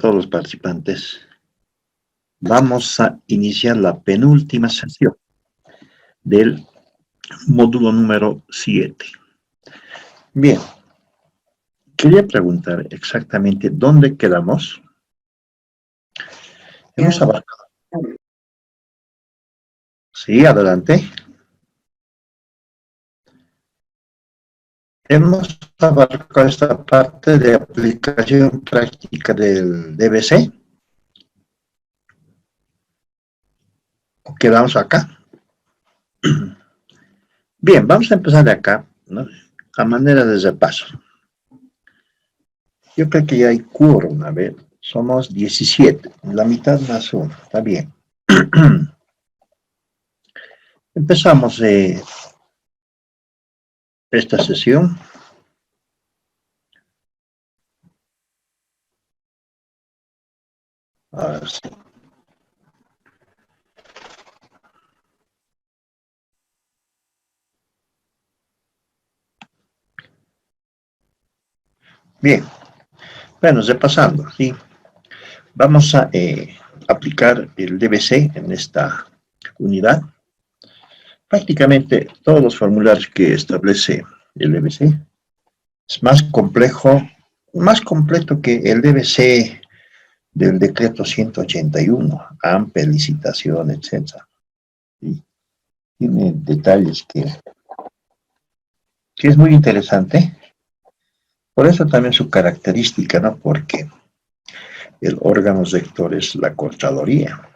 todos los participantes. Vamos a iniciar la penúltima sesión del módulo número 7. Bien, quería preguntar exactamente dónde quedamos. Hemos abarcado. Sí, adelante. Hemos abarcado esta parte de aplicación práctica del DBC. Quedamos acá. Bien, vamos a empezar de acá, ¿no? A manera de repaso. Yo creo que ya hay quórum, a ver, somos 17, la mitad más uno, está bien. Empezamos esta sesión. Ahora sí. Bien, bueno, repasando, ¿sí? Vamos a aplicar el DBC en esta unidad. Prácticamente todos los formularios que establece el DBC es más complejo, más completo que el DBC del decreto 181, amplia licitación, etc. ¿Sí? Tiene detalles que es muy interesante. Por eso también su característica, ¿no? Porque el órgano rector es la Contraloría.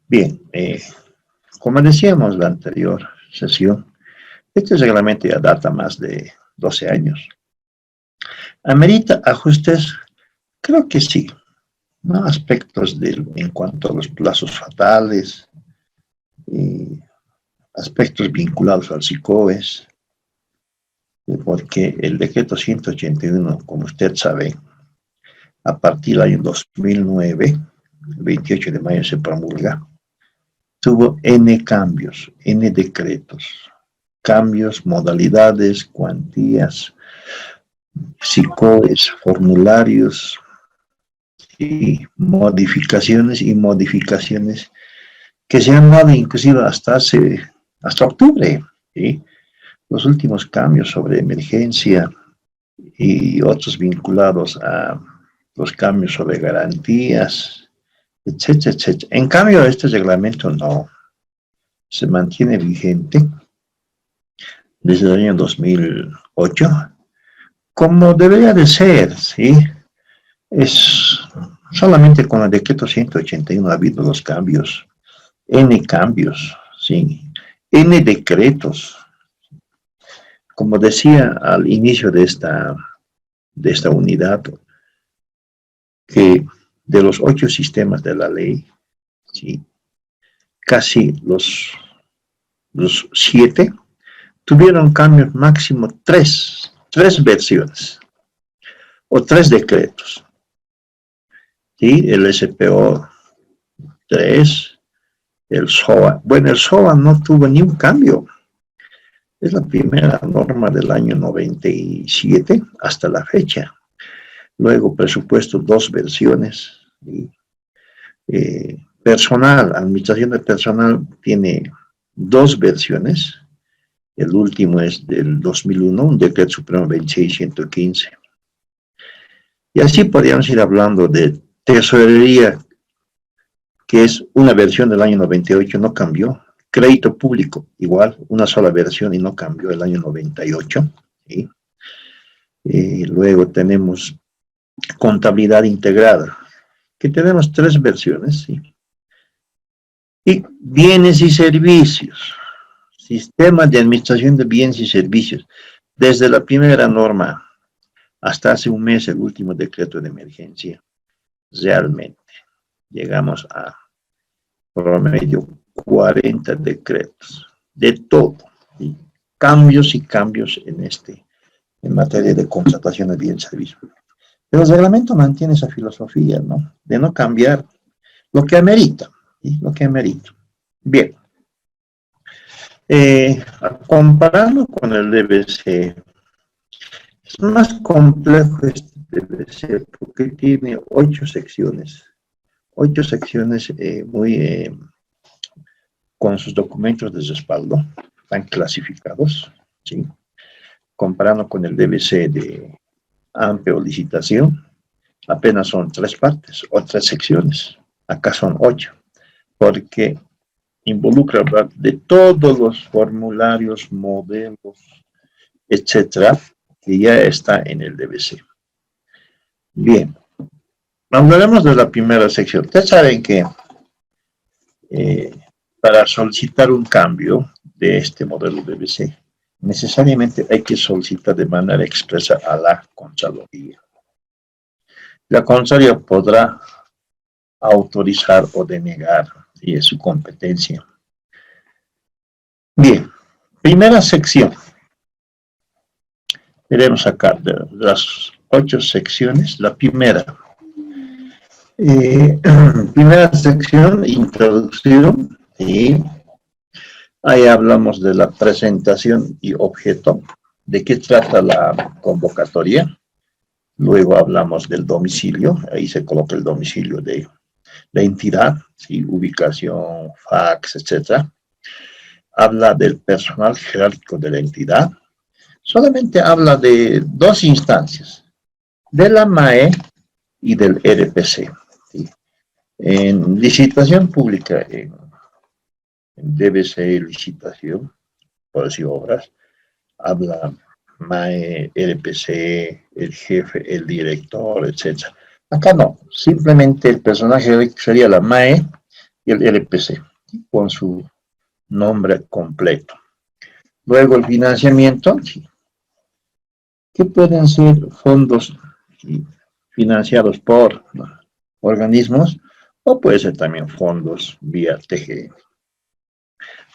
Bien, como decíamos en la anterior sesión, este reglamento ya data más de 12 años. ¿Amerita ajustes? Creo que sí, ¿no? Aspectos en cuanto a los plazos fatales, aspectos vinculados al SICOES, porque el decreto 181, como usted sabe, a partir del año 2009, el 28 de mayo se promulga, tuvo N cambios, N decretos, cambios, modalidades, cuantías, SICOES, formularios, y modificaciones que se han dado inclusive hasta octubre, ¿sí? Los últimos cambios sobre emergencia y otros vinculados a los cambios sobre garantías, etcétera, etcétera. En cambio, este reglamento no se mantiene vigente desde el año 2008, como debería de ser, ¿sí? Es solamente con el decreto 181 ha habido los cambios, N cambios, ¿sí? N decretos. Como decía al inicio de esta unidad, que de los 8 sistemas de la ley, ¿sí? Casi los 7 tuvieron cambios máximo 3 versiones o 3 decretos. ¿Sí? El SPO 3, el SOA. Bueno, el SOA no tuvo ni un cambio. Es la primera norma del año 97 hasta la fecha. Luego, presupuesto, 2 versiones. ¿Sí? Personal, administración de personal tiene 2 versiones. El último es del 2001, un decreto supremo 26115. Y así podríamos ir hablando de tesorería, que es una versión del año 98, no cambió. Crédito público, igual, una sola versión y no cambió el año 98. ¿Sí? Luego tenemos contabilidad integrada, que tenemos 3 versiones. ¿Sí? Y bienes y servicios, sistema de administración de bienes y servicios, desde la primera norma hasta hace un mes, el último decreto de emergencia. Realmente llegamos a promedio 40 decretos, de todo, ¿sí? Cambios y cambios en materia de contratación de bienes y servicios. Pero el reglamento mantiene esa filosofía, ¿no? De no cambiar lo que amerita, ¿sí? Lo que amerita. Bien. Comparando con el DBC, es más complejo este debe ser porque tiene 8 secciones. 8 secciones con sus documentos de respaldo, están clasificados, ¿sí? Comparando con el DBC de AMPE o licitación, apenas son 3 partes o 3 secciones. Acá son 8, porque involucra hablar de todos los formularios, modelos, etcétera, que ya está en el DBC. Bien, hablaremos de la primera sección. Ustedes saben que para solicitar un cambio de este modelo DBC, necesariamente hay que solicitar de manera expresa a la Contraloría. La Contraloría podrá autorizar o denegar, y es su competencia. Bien, primera sección. Veremos acá de las 8 secciones, la primera. Primera sección, introducción, y ahí hablamos de la presentación y objeto, de qué trata la convocatoria. Luego hablamos del domicilio, ahí se coloca el domicilio de la entidad, ¿sí? Ubicación, fax, etc. Habla del personal jerárquico de la entidad. Solamente habla de 2 instancias, de la MAE y del RPC. ¿Sí? En licitación pública, en DBC licitación, por decir obras, habla MAE, RPC, el jefe, el director, etc. Acá no, simplemente el personaje sería la MAE y el RPC, con su nombre completo. Luego el financiamiento, que pueden ser fondos financiados por organismos, o puede ser también fondos vía TGN.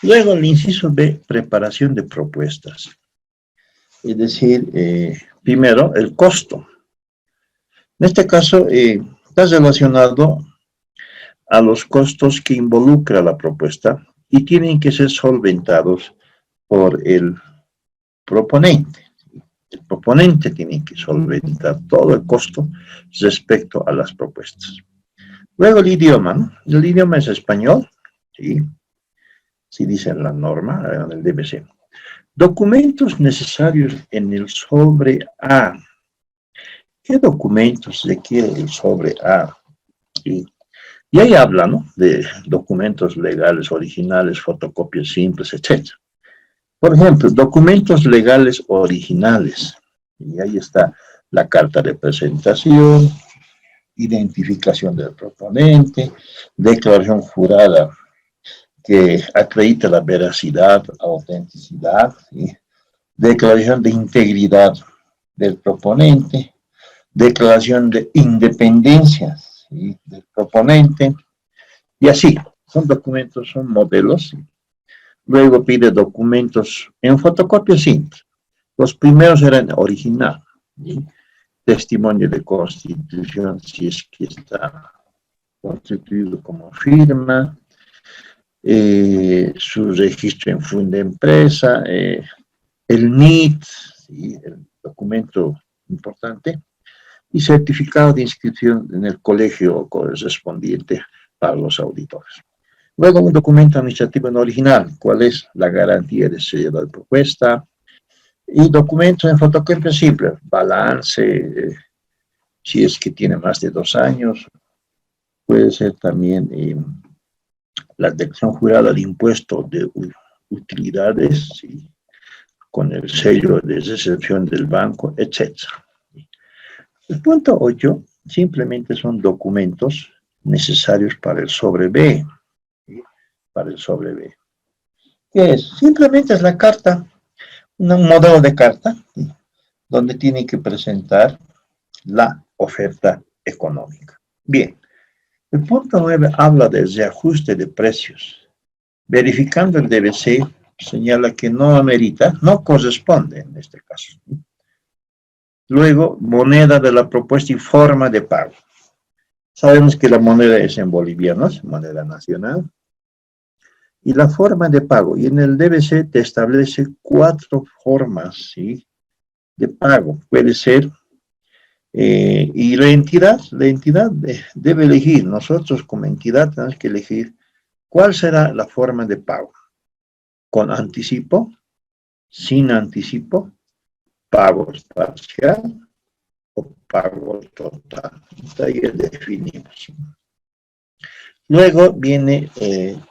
Luego el inciso B, preparación de propuestas. Es decir, primero, el costo. En este caso, está relacionado a los costos que involucra la propuesta y tienen que ser solventados por el proponente. El proponente tiene que solventar todo el costo respecto a las propuestas. Luego el idioma, ¿no? El idioma es español, ¿sí? Sí dice en la norma, en el DBC. Documentos necesarios en el sobre A. ¿Qué documentos requiere el sobre A? ¿Sí? Y ahí habla, ¿no? De documentos legales originales, fotocopias simples, etc. Por ejemplo, documentos legales originales. Y ahí está la carta de presentación, identificación del proponente, declaración jurada que acredita la veracidad, autenticidad, ¿sí? Declaración de integridad del proponente, declaración de independencia, ¿sí? Del proponente, y así, son documentos, son modelos, ¿sí? Luego pide documentos en fotocopia simple. Los primeros eran original, ¿sí? Testimonio de constitución, si es que está constituido como firma, su registro en funda empresa, el NIT, ¿sí? El documento importante, y certificado de inscripción en el colegio correspondiente para los auditores. Luego un documento administrativo no original, cuál es la garantía de seriedad de propuesta, y documentos en fotocopia simple, balance, si es que tiene más de 2 años, puede ser también la declaración jurada de impuesto de utilidades, ¿sí? Con el sello de recepción del banco, etc. El punto 8 simplemente son documentos necesarios para el sobre B, ¿sí? Para el sobre B. ¿Qué es? Simplemente es la carta, un modelo de carta, ¿sí? Donde tiene que presentar la oferta económica. Bien, el punto 9 habla de reajuste de precios. Verificando el DBC, señala que no amerita, no corresponde en este caso. Luego, moneda de la propuesta y forma de pago. Sabemos que la moneda es en bolivianos, moneda nacional. Y la forma de pago, y en el DBC te establece 4 formas, ¿sí? De pago. Puede ser Y la entidad debe elegir, nosotros como entidad tenemos que elegir cuál será la forma de pago, con anticipo, sin anticipo, pagos parcial o pago total. Ahí definimos. Luego viene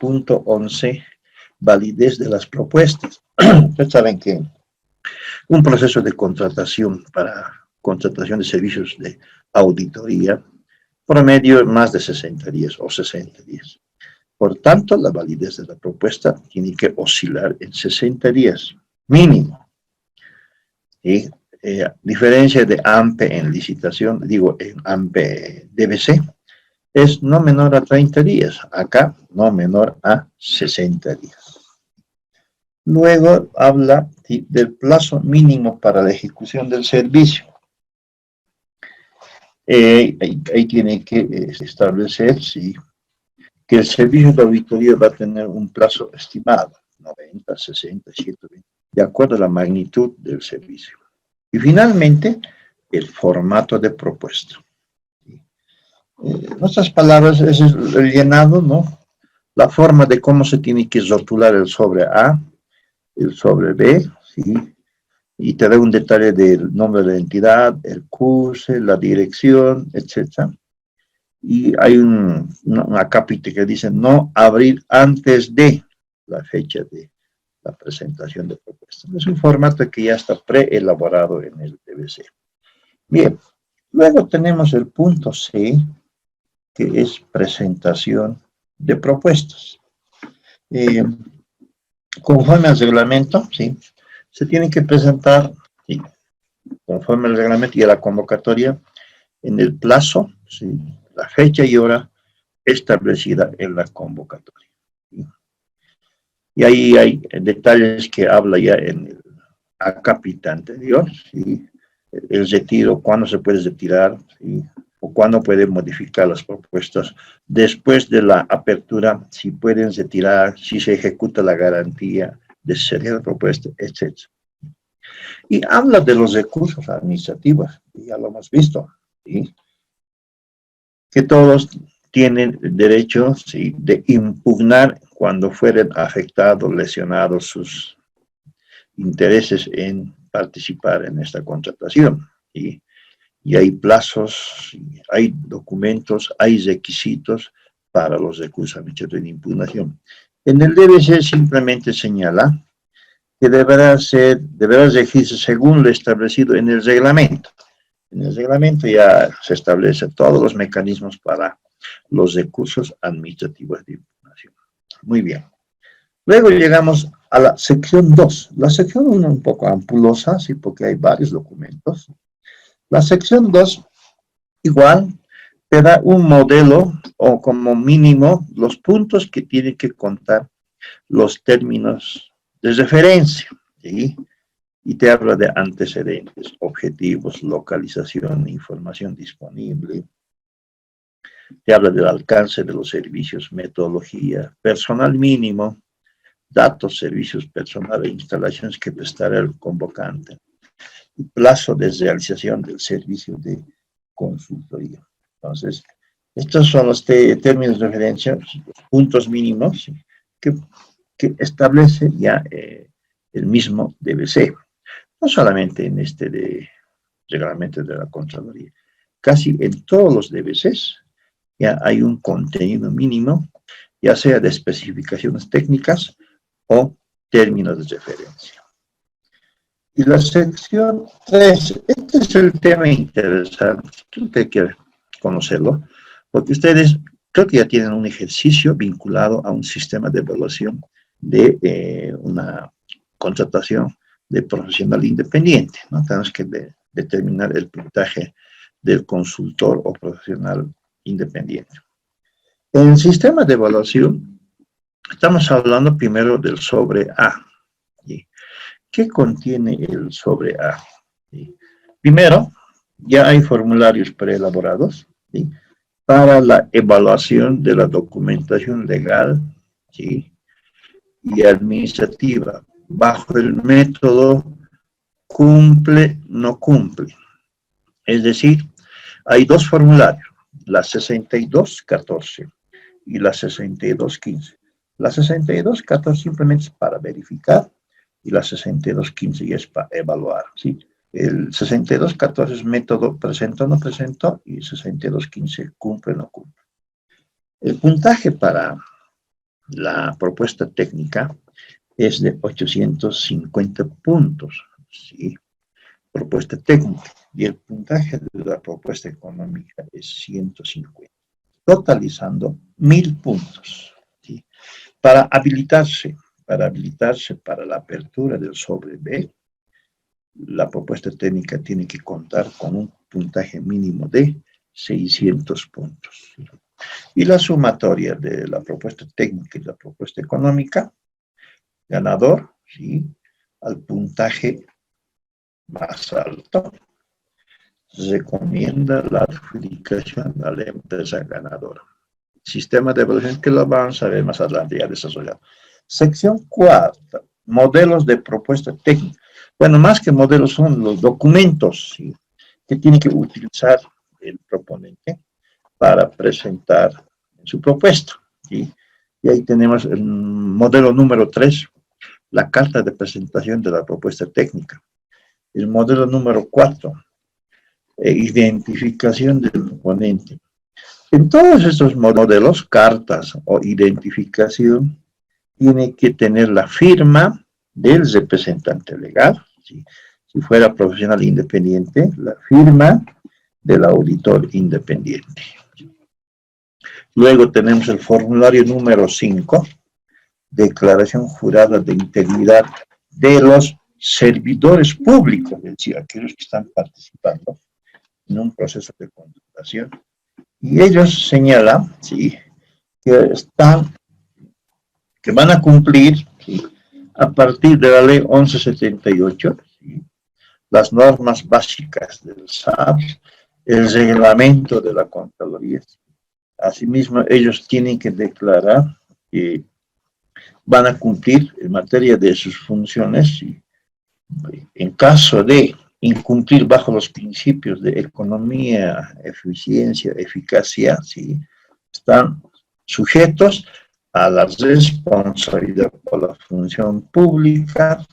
punto 11, validez de las propuestas. Ustedes saben que un proceso de contratación para contratación de servicios de auditoría, promedio más de 60 días o 60 días. Por tanto, la validez de la propuesta tiene que oscilar en 60 días, mínimo. Y diferencia de AMPE en licitación, digo, en AMPE DBC, es no menor a 30 días, acá no menor a 60 días. Luego habla del plazo mínimo para la ejecución del servicio. Ahí tiene que establecer que el servicio de auditoría va a tener un plazo estimado, 90, 60, 120, de acuerdo a la magnitud del servicio. Y finalmente, el formato de propuesta. En otras palabras, es el llenado, ¿no? La forma de cómo se tiene que rotular el sobre A, el sobre B, ¿sí? Y te da un detalle del nombre de la entidad, el curso, la dirección, etc. Y hay una capita que dice no abrir antes de la fecha de la presentación de propuestas. Es un formato que ya está preelaborado en el DBC. Bien, luego tenemos el punto C, que es presentación de propuestas. Conforme al reglamento, ¿sí? Se tienen que presentar, ¿sí? Conforme al reglamento y a la convocatoria, en el plazo, ¿sí? La fecha y hora establecida en la convocatoria. ¿Sí? Y ahí hay detalles que habla ya en el acápite anterior, ¿sí? El retiro, cuándo se puede retirar, ¿sí? O cuándo puede modificar las propuestas. Después de la apertura, si pueden retirar, si se ejecuta la garantía de serie de propuesta, etc. Y habla de los recursos administrativos, ya lo hemos visto, ¿sí? Que todos tienen derecho, ¿sí?, de impugnar cuando fueren afectados, lesionados sus intereses en participar en esta contratación, ¿sí? Y hay plazos, hay documentos, hay requisitos para los recursos administrativos de impugnación. En el DBC simplemente señala que deberá regirse según lo establecido en el reglamento. En el reglamento ya se establecen todos los mecanismos para los recursos administrativos de impugnación. Muy bien. Luego llegamos a la sección 2. La sección 1 un poco ampulosa, sí, porque hay varios documentos. La sección 2, igual, te da un modelo o como mínimo los puntos que tienen que contar los términos de referencia, ¿sí? Y te habla de antecedentes, objetivos, localización, información disponible. Te habla del alcance de los servicios, metodología, personal mínimo, datos, servicios, personal e instalaciones que prestará el convocante. Y plazo de realización del servicio de consultoría. Entonces, estos son los términos de referencia, los puntos mínimos que establece ya el mismo DBC. No solamente en este de reglamento de la Contraloría, casi en todos los DBCs ya hay un contenido mínimo, ya sea de especificaciones técnicas o términos de referencia. Y la sección 3, este es el tema interesante, creo que hay que conocerlo, porque ustedes creo que ya tienen un ejercicio vinculado a un sistema de evaluación de una contratación de profesional independiente, ¿no? Tenemos que determinar el puntaje del consultor o profesional independiente. En el sistema de evaluación, estamos hablando primero del sobre A. ¿Sí? ¿Qué contiene el sobre A? ¿Sí? Primero, ya hay formularios preelaborados, ¿sí?, para la evaluación de la documentación legal, ¿sí?, y administrativa, bajo el método cumple, no cumple. Es decir, Hay dos formularios, la 6214 y la 6215. La 6214 simplemente es para verificar y la 6215 ya es para evaluar, ¿sí? El 6214 es método presento o no presento y 6215 cumple o no cumple. El puntaje para la propuesta técnica es de 850 puntos, ¿sí? Propuesta técnica. Y el puntaje de la propuesta económica es 150, totalizando 1000 puntos, ¿sí? Para habilitarse para la apertura del sobre B, la propuesta técnica tiene que contar con un puntaje mínimo de 600 puntos. ¿Sí? Y la sumatoria de la propuesta técnica y la propuesta económica, ganador, ¿sí? Al puntaje más alto, recomienda la adjudicación a la empresa ganadora. Sistema de evaluación que lo vamos a ver más adelante ya desarrollado. Sección cuarta, modelos de propuesta técnica. Bueno, más que modelos son los documentos, ¿sí? Que tiene que utilizar el proponente para presentar su propuesta, ¿sí? Y ahí tenemos el modelo número 3, la carta de presentación de la propuesta técnica. El modelo número 4, identificación del proponente. En todos estos modelos, cartas o identificación, tiene que tener la firma del representante legal, ¿sí? Si fuera profesional independiente, la firma del auditor independiente. Luego tenemos el formulario número 5, declaración jurada de integridad de los servidores públicos, es decir, aquellos que están participando en un proceso de contratación. Y ellos señalan, ¿sí?, que van a cumplir, ¿sí?, a partir de la ley 1178, ¿sí?, las normas básicas del SAP, el reglamento de la Contraloría. Asimismo, ellos tienen que declarar que van a cumplir en materia de sus funciones, ¿sí?, en caso de incumplir bajo los principios de economía, eficiencia, eficacia, ¿sí?, están sujetos a la responsabilidad por la función pública,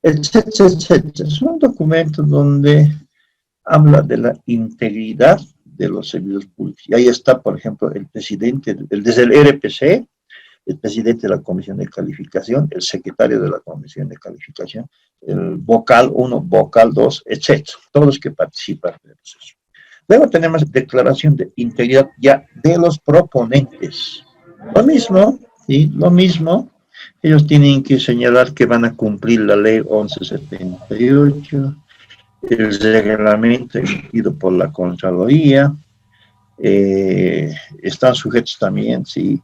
etcétera, etcétera. Es un documento donde habla de la integridad de los servidores públicos. Y ahí está, por ejemplo, el presidente, desde el RPC, el presidente de la Comisión de Calificación, el secretario de la Comisión de Calificación, el vocal 1, vocal 2, etcétera. Todos los que participan del proceso. Luego tenemos declaración de integridad ya de los proponentes. Lo mismo, ¿sí?, lo mismo. Ellos tienen que señalar que van a cumplir la ley 1178, el reglamento emitido por la Contraloría, están sujetos también, sí,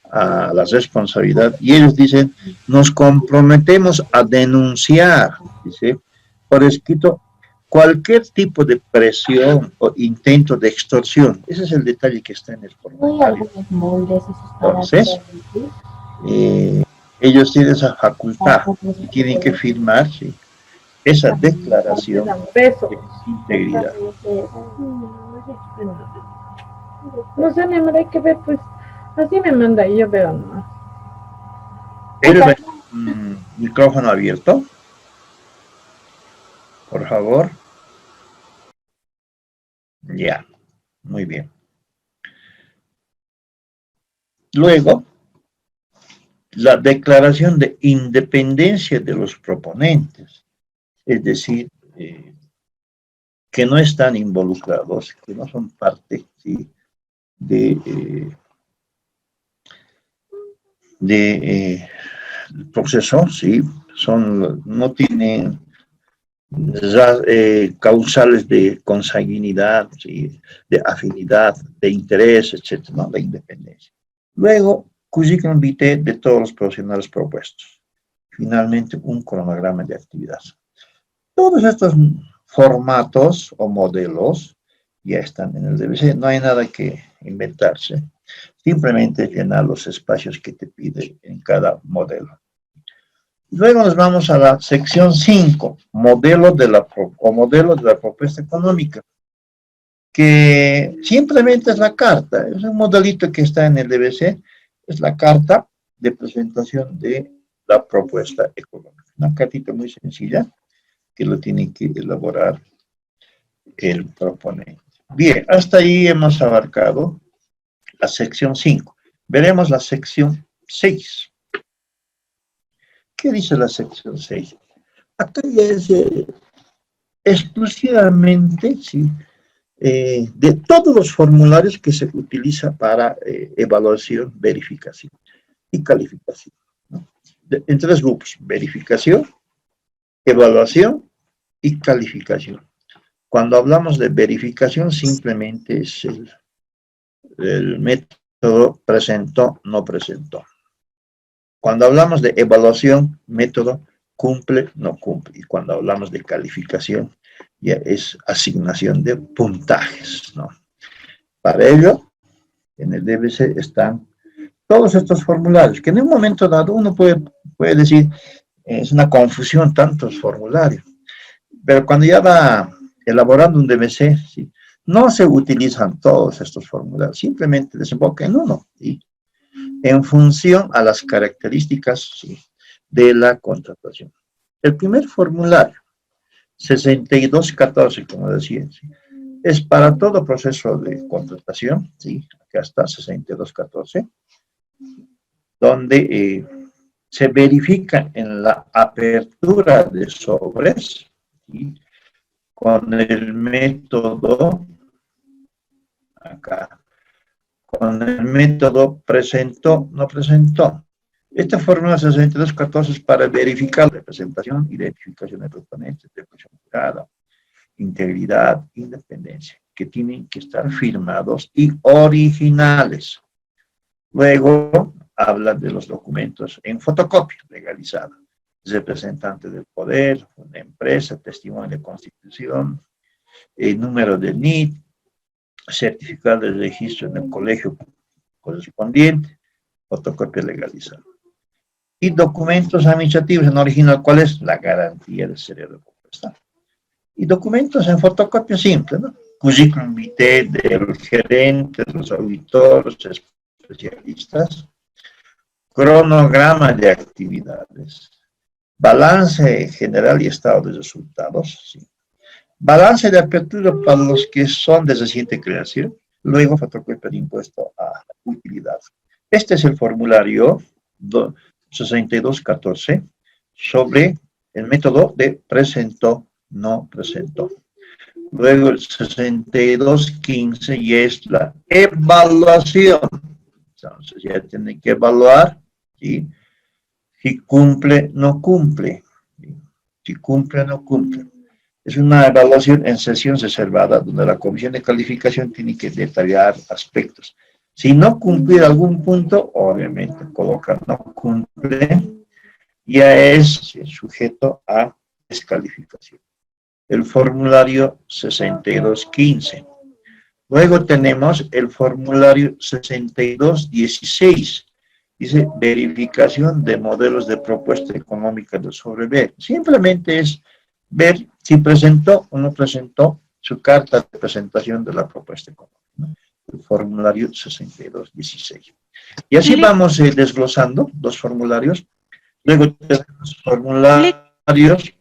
a la responsabilidad, y ellos dicen, nos comprometemos a denunciar, dice, por escrito, cualquier tipo de presión o intento de extorsión. Ese es el detalle que está en el formulario. Entonces, ellos tienen esa facultad y tienen que firmar, ¿sí?, esa declaración de integridad. No sé, mi amor, hay que ver, pues, así me manda y yo veo nomás. ¿Eres micrófono abierto? Por favor. Ya, muy bien. Luego, la declaración de independencia de los proponentes, es decir, que no están involucrados, que no son parte, ¿sí?, del proceso, ¿sí?, no tienen causales de consanguinidad, ¿sí?, de afinidad, de interés, etcétera, ¿no?, de independencia. Luego, currículum vitae de todos los profesionales propuestos. Finalmente, un cronograma de actividad. Todos estos formatos o modelos ya están en el DBC, no hay nada que inventarse, simplemente llenar los espacios que te pide en cada modelo. Luego nos vamos a la sección 5, modelo de la propuesta económica. que simplemente es la carta, es un modelito que está en el DBC, es la carta de presentación de la propuesta económica. Una cartita muy sencilla que lo tiene que elaborar el proponente. Bien, hasta ahí hemos abarcado la sección 5. Veremos la sección 6. ¿Qué dice la sección 6? Acá ya es exclusivamente, ¿sí?, de todos los formularios que se utiliza para evaluación, verificación y calificación, ¿no? En tres grupos: verificación, evaluación y calificación. Cuando hablamos de verificación, simplemente es el método presentó, no presentó. Cuando hablamos de evaluación, método cumple, no cumple. Y cuando hablamos de calificación, ya es asignación de puntajes, ¿no? Para ello, en el DBC están todos estos formularios, que en un momento dado uno puede decir, es una confusión tantos formularios. Pero cuando ya va elaborando un DBC, ¿sí?, no se utilizan todos estos formularios, simplemente desemboca en uno, ¿sí?, en función a las características, ¿sí?, de la contratación. El primer formulario, 6214, como decía, ¿sí?, es para todo proceso de contratación, ¿sí?, acá está 6214, donde se verifica en la apertura de sobres, ¿sí?, con el método, acá, con el método presentó, no presentó. Esta fórmula 6214 es para verificar la representación, identificación de proponentes, depuración jurada, integridad, independencia, que tienen que estar firmados y originales. Luego habla de los documentos en fotocopia legalizada: representante del poder, una empresa, testimonio de constitución, el número del NIT, certificado de registro en el colegio correspondiente, fotocopia legalizada. Y documentos administrativos en original, ¿cuál es? La garantía de seriedad de propuesta. Y documentos en fotocopia simple, ¿no? Currículum vitae del gerente, de los auditores, especialistas, cronograma de actividades, balance general y estado de resultados, ¿sí?, balance de apertura para los que son de reciente creación, luego fotocopia de impuesto a utilidad. Este es el formulario 6214 sobre el método de presentó, no presentó. Luego el 6215 y es la evaluación. Entonces ya tiene que evaluar, ¿sí?, si cumple, no cumple, ¿sí?, si cumple, no cumple. Es una evaluación en sesión reservada, donde la comisión de calificación tiene que detallar aspectos. Si no cumplir algún punto, obviamente coloca no cumple, ya es sujeto a descalificación. El formulario 6215. Luego tenemos el formulario 6216. Dice verificación de modelos de propuesta económica del sobre B. Simplemente es ver si presentó o no presentó su carta de presentación de la propuesta económica, ¿no? El formulario 6216. Y así vamos desglosando los formularios. Luego tenemos formularios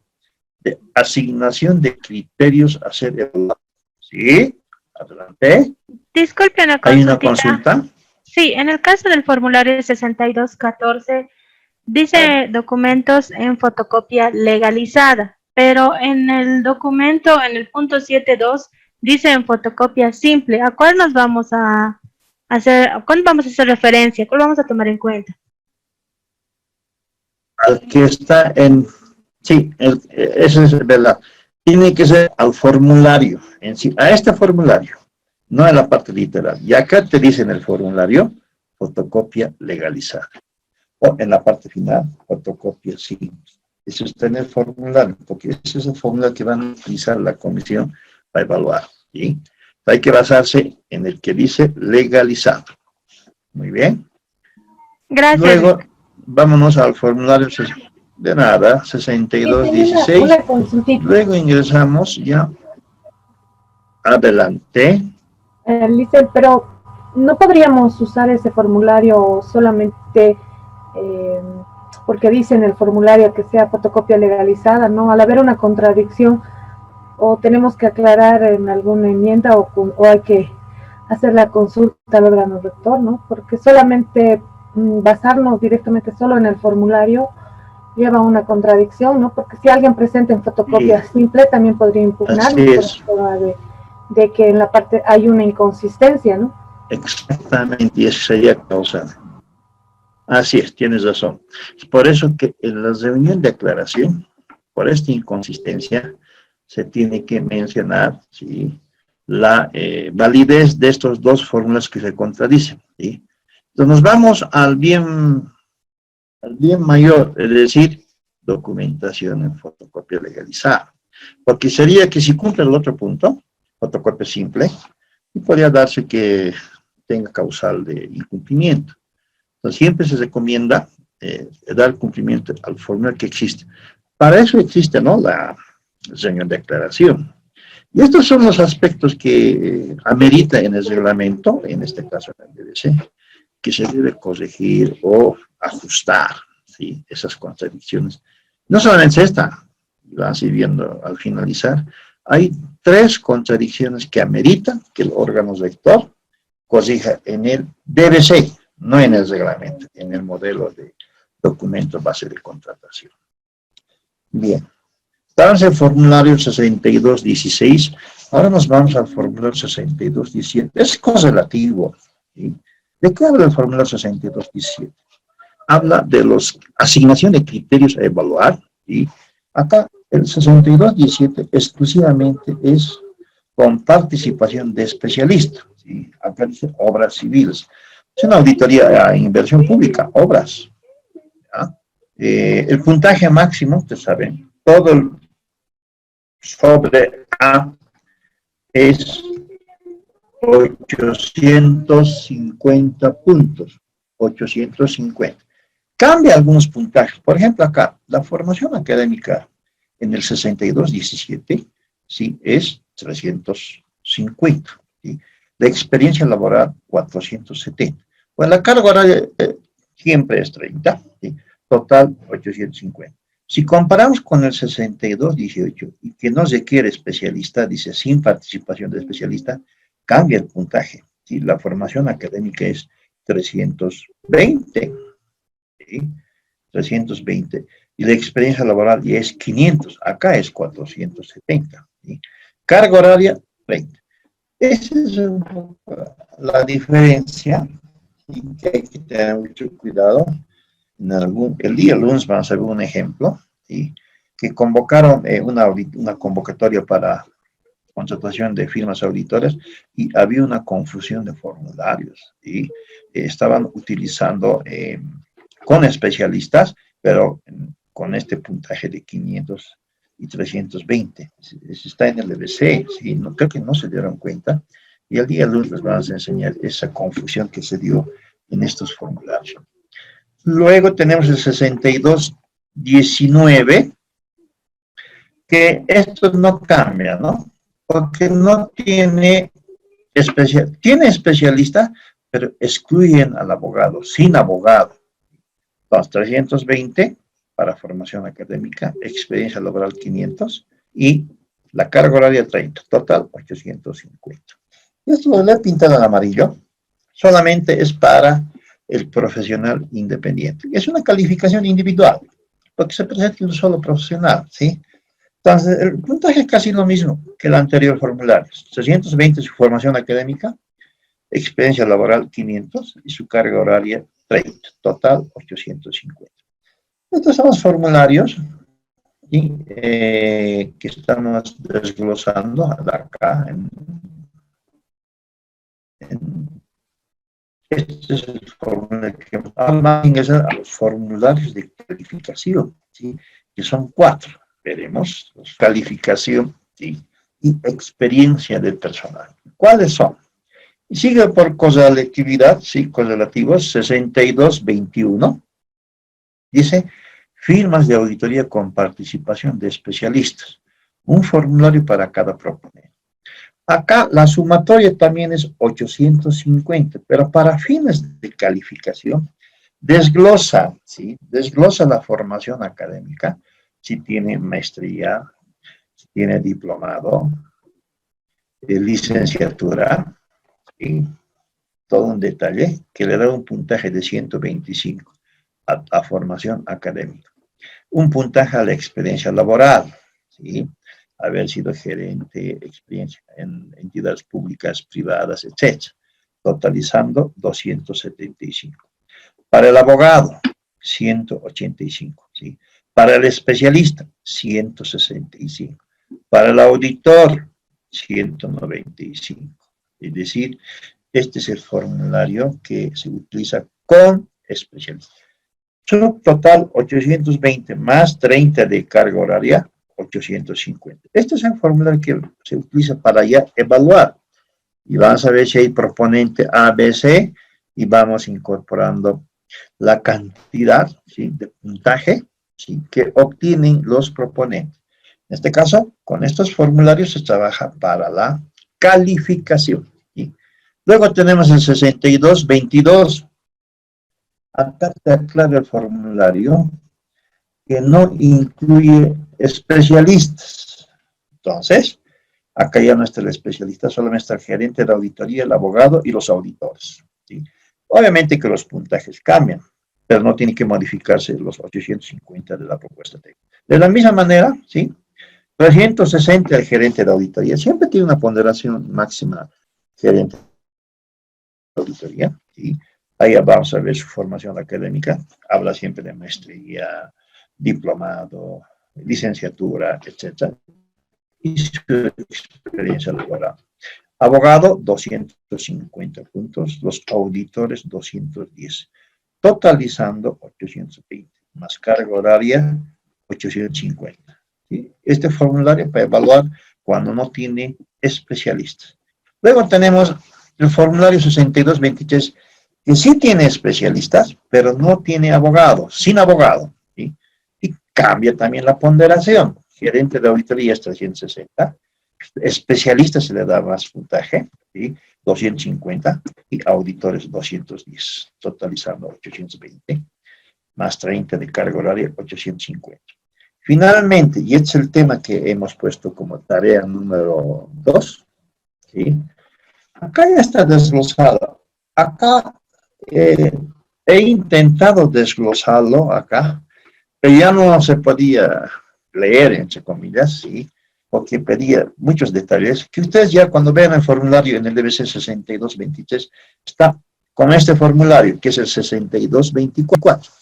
de asignación de criterios a ser evaluados. ¿Sí? Adelante. Disculpe una ¿Hay una consultita. consulta? Sí, en el caso del formulario 6214 dice documentos en fotocopia legalizada, pero en el documento, en el punto 7.2, dice en fotocopia simple. ¿A cuál nos vamos a hacer, a cuál vamos a hacer referencia? ¿Cuál vamos a tomar en cuenta? Al que está en... Sí, eso es verdad. Tiene que ser al formulario en sí, a este formulario, no a la parte literal. Y acá te dice en el formulario, fotocopia legalizada. O en la parte final, fotocopia simple. Eso está en el formulario, porque ese es el formulario que van a utilizar la comisión para evaluar, ¿sí? Hay que basarse en el que dice legalizado. Muy bien. Gracias. Luego, vámonos al formulario de nada, 6216. Luego ingresamos ya Adelante. Lice, pero no podríamos usar ese formulario solamente porque dice en el formulario que sea fotocopia legalizada, ¿no? Al haber una contradicción, o tenemos que aclarar en alguna enmienda o hay que hacer la consulta al órgano rector, ¿no? Porque solamente basarnos directamente solo en el formulario lleva una contradicción, ¿no? Porque si alguien presenta en fotocopia simple, también podría impugnarnos por el tema de que en la parte hay una inconsistencia, ¿no? Exactamente, y eso sería causal. Así es, tienes razón. Es por eso que en la reunión de aclaración, por esta inconsistencia, se tiene que mencionar, ¿sí?, la validez de estos dos fórmulas que se contradicen, ¿sí? Entonces nos vamos al bien mayor, es decir, documentación en fotocopia legalizada. Porque sería que si cumple el otro punto, fotocopia simple, podría darse que tenga causal de incumplimiento. Entonces siempre se recomienda dar cumplimiento al formulario que existe. Para eso existe, ¿no?, la reunión de aclaración. Y estos son los aspectos que amerita en el reglamento, en este caso en el DDC, que se debe corregir o ajustar, ¿sí?, esas contradicciones. No solamente esta, vas a ir viendo al finalizar, hay 3 contradicciones que ameritan que el órgano rector corrija en el DDC, no en el reglamento, en el modelo de documento base de contratación. Bien. Estamos en el formulario 6216, ahora nos vamos al formulario 6217, es correlativo, ¿sí? ¿De qué habla el formulario 6217? Habla de las asignación de criterios a evaluar, y acá el 6217 exclusivamente es con participación de especialistas, ¿sí? Acá dice obras civiles, es una auditoría a inversión pública, obras, ¿ya? El puntaje máximo, ustedes saben, todo el sobre A es 850 puntos, 850. Cambia algunos puntajes. Por ejemplo, acá, la formación académica en el 6217, sí, es 350. ¿Sí? La experiencia laboral, 470. Bueno, la carga horaria siempre es 30, ¿sí? Total, 850. Si comparamos con el 6218 y que no requiere especialista, dice sin participación de especialista, cambia el puntaje. ¿Sí? La formación académica es 320, ¿sí? 320. Y la experiencia laboral ya es 500, acá es 470. ¿Sí? Carga horaria, 30. Esa es un poco la diferencia, ¿sí?, que hay que tener mucho cuidado. El día lunes vamos a ver un ejemplo, ¿sí?, que convocaron una convocatoria para contratación de firmas auditoras y había una confusión de formularios, y estaban utilizando con especialistas, pero con este puntaje de 500 y 320. Está en el EBC, ¿sí? No, creo que no se dieron cuenta, y el día lunes les vamos a enseñar esa confusión que se dio en estos formularios. Luego tenemos el 6219, que esto no cambia, ¿no? Porque no tiene tiene especialista, pero excluyen al abogado, sin abogado. Entonces, 320 para formación académica, experiencia laboral 500 y la carga horaria 30, total 850. Y esto lo he pintado en amarillo, solamente es para el profesional independiente. Es una calificación individual, porque se presenta un solo profesional, ¿sí? Entonces, el puntaje es casi lo mismo que el anterior formulario. 320 su formación académica, experiencia laboral 500 y su carga horaria 30, total 850. Estos son los formularios, ¿sí?, que estamos desglosando acá. Este es el formulario que vamos a ingresar a los formularios de calificación, ¿sí?, que son 4. Veremos, calificación, ¿sí?, y experiencia del personal. ¿Cuáles son? Y sigue por correlatividad, sí, correlativos, 6221. Dice, firmas de auditoría con participación de especialistas. Un formulario para cada proponente. Acá la sumatoria también es 850, pero para fines de calificación, desglosa, ¿sí? Desglosa la formación académica, si tiene maestría, si tiene diplomado, licenciatura, ¿sí? Todo un detalle que le da un puntaje de 125 a formación académica. Un puntaje a la experiencia laboral, ¿sí? Haber sido gerente, experiencia en entidades públicas, privadas, etc. Totalizando 275. Para el abogado, 185, ¿sí? Para el especialista, 165. Para el auditor, 195. Es decir, este es el formulario que se utiliza con especialistas. Subtotal 820 más 30 de carga horaria, 850. Este es el formulario que se utiliza para ya evaluar. Y vamos a ver si hay proponente A, B, C, y vamos incorporando la cantidad, ¿sí?, de puntaje, ¿sí?, que obtienen los proponentes. En este caso, con estos formularios se trabaja para la calificación, ¿sí? Luego tenemos el 6222. Acá te aclara el formulario que no incluye especialistas. Entonces, acá ya no está el especialista, solamente está el gerente de auditoría, el abogado y los auditores, ¿sí? Obviamente que los puntajes cambian, pero no tiene que modificarse los 850 de la propuesta técnica. De la misma manera, ¿sí?, 360 el gerente de auditoría. Siempre tiene una ponderación máxima gerente de auditoría, ¿sí? Ahí vamos a ver su formación académica. Habla siempre de maestría, diplomado, licenciatura, etc. Y su experiencia laboral. Abogado, 250 puntos. Los auditores, 210. Totalizando 820. Más carga horaria, 850. ¿Sí? Este formulario para evaluar cuando no tiene especialistas. Luego tenemos el formulario 6223, que sí tiene especialistas, pero no tiene abogado, sin abogado, ¿sí? Y cambia también la ponderación. Gerente de auditoría es 360, especialista se le da más puntaje, ¿sí?, 250, y auditores 210, totalizando 820, más 30 de carga horaria, 850. Finalmente, y este es el tema que hemos puesto como tarea número 2, ¿sí?, acá ya está desglosado. Acá he intentado desglosarlo acá, pero ya no se podía leer, entre comillas, ¿sí?, porque pedía muchos detalles, que ustedes ya cuando vean el formulario en el DBC 6223, está con este formulario, que es el 6224,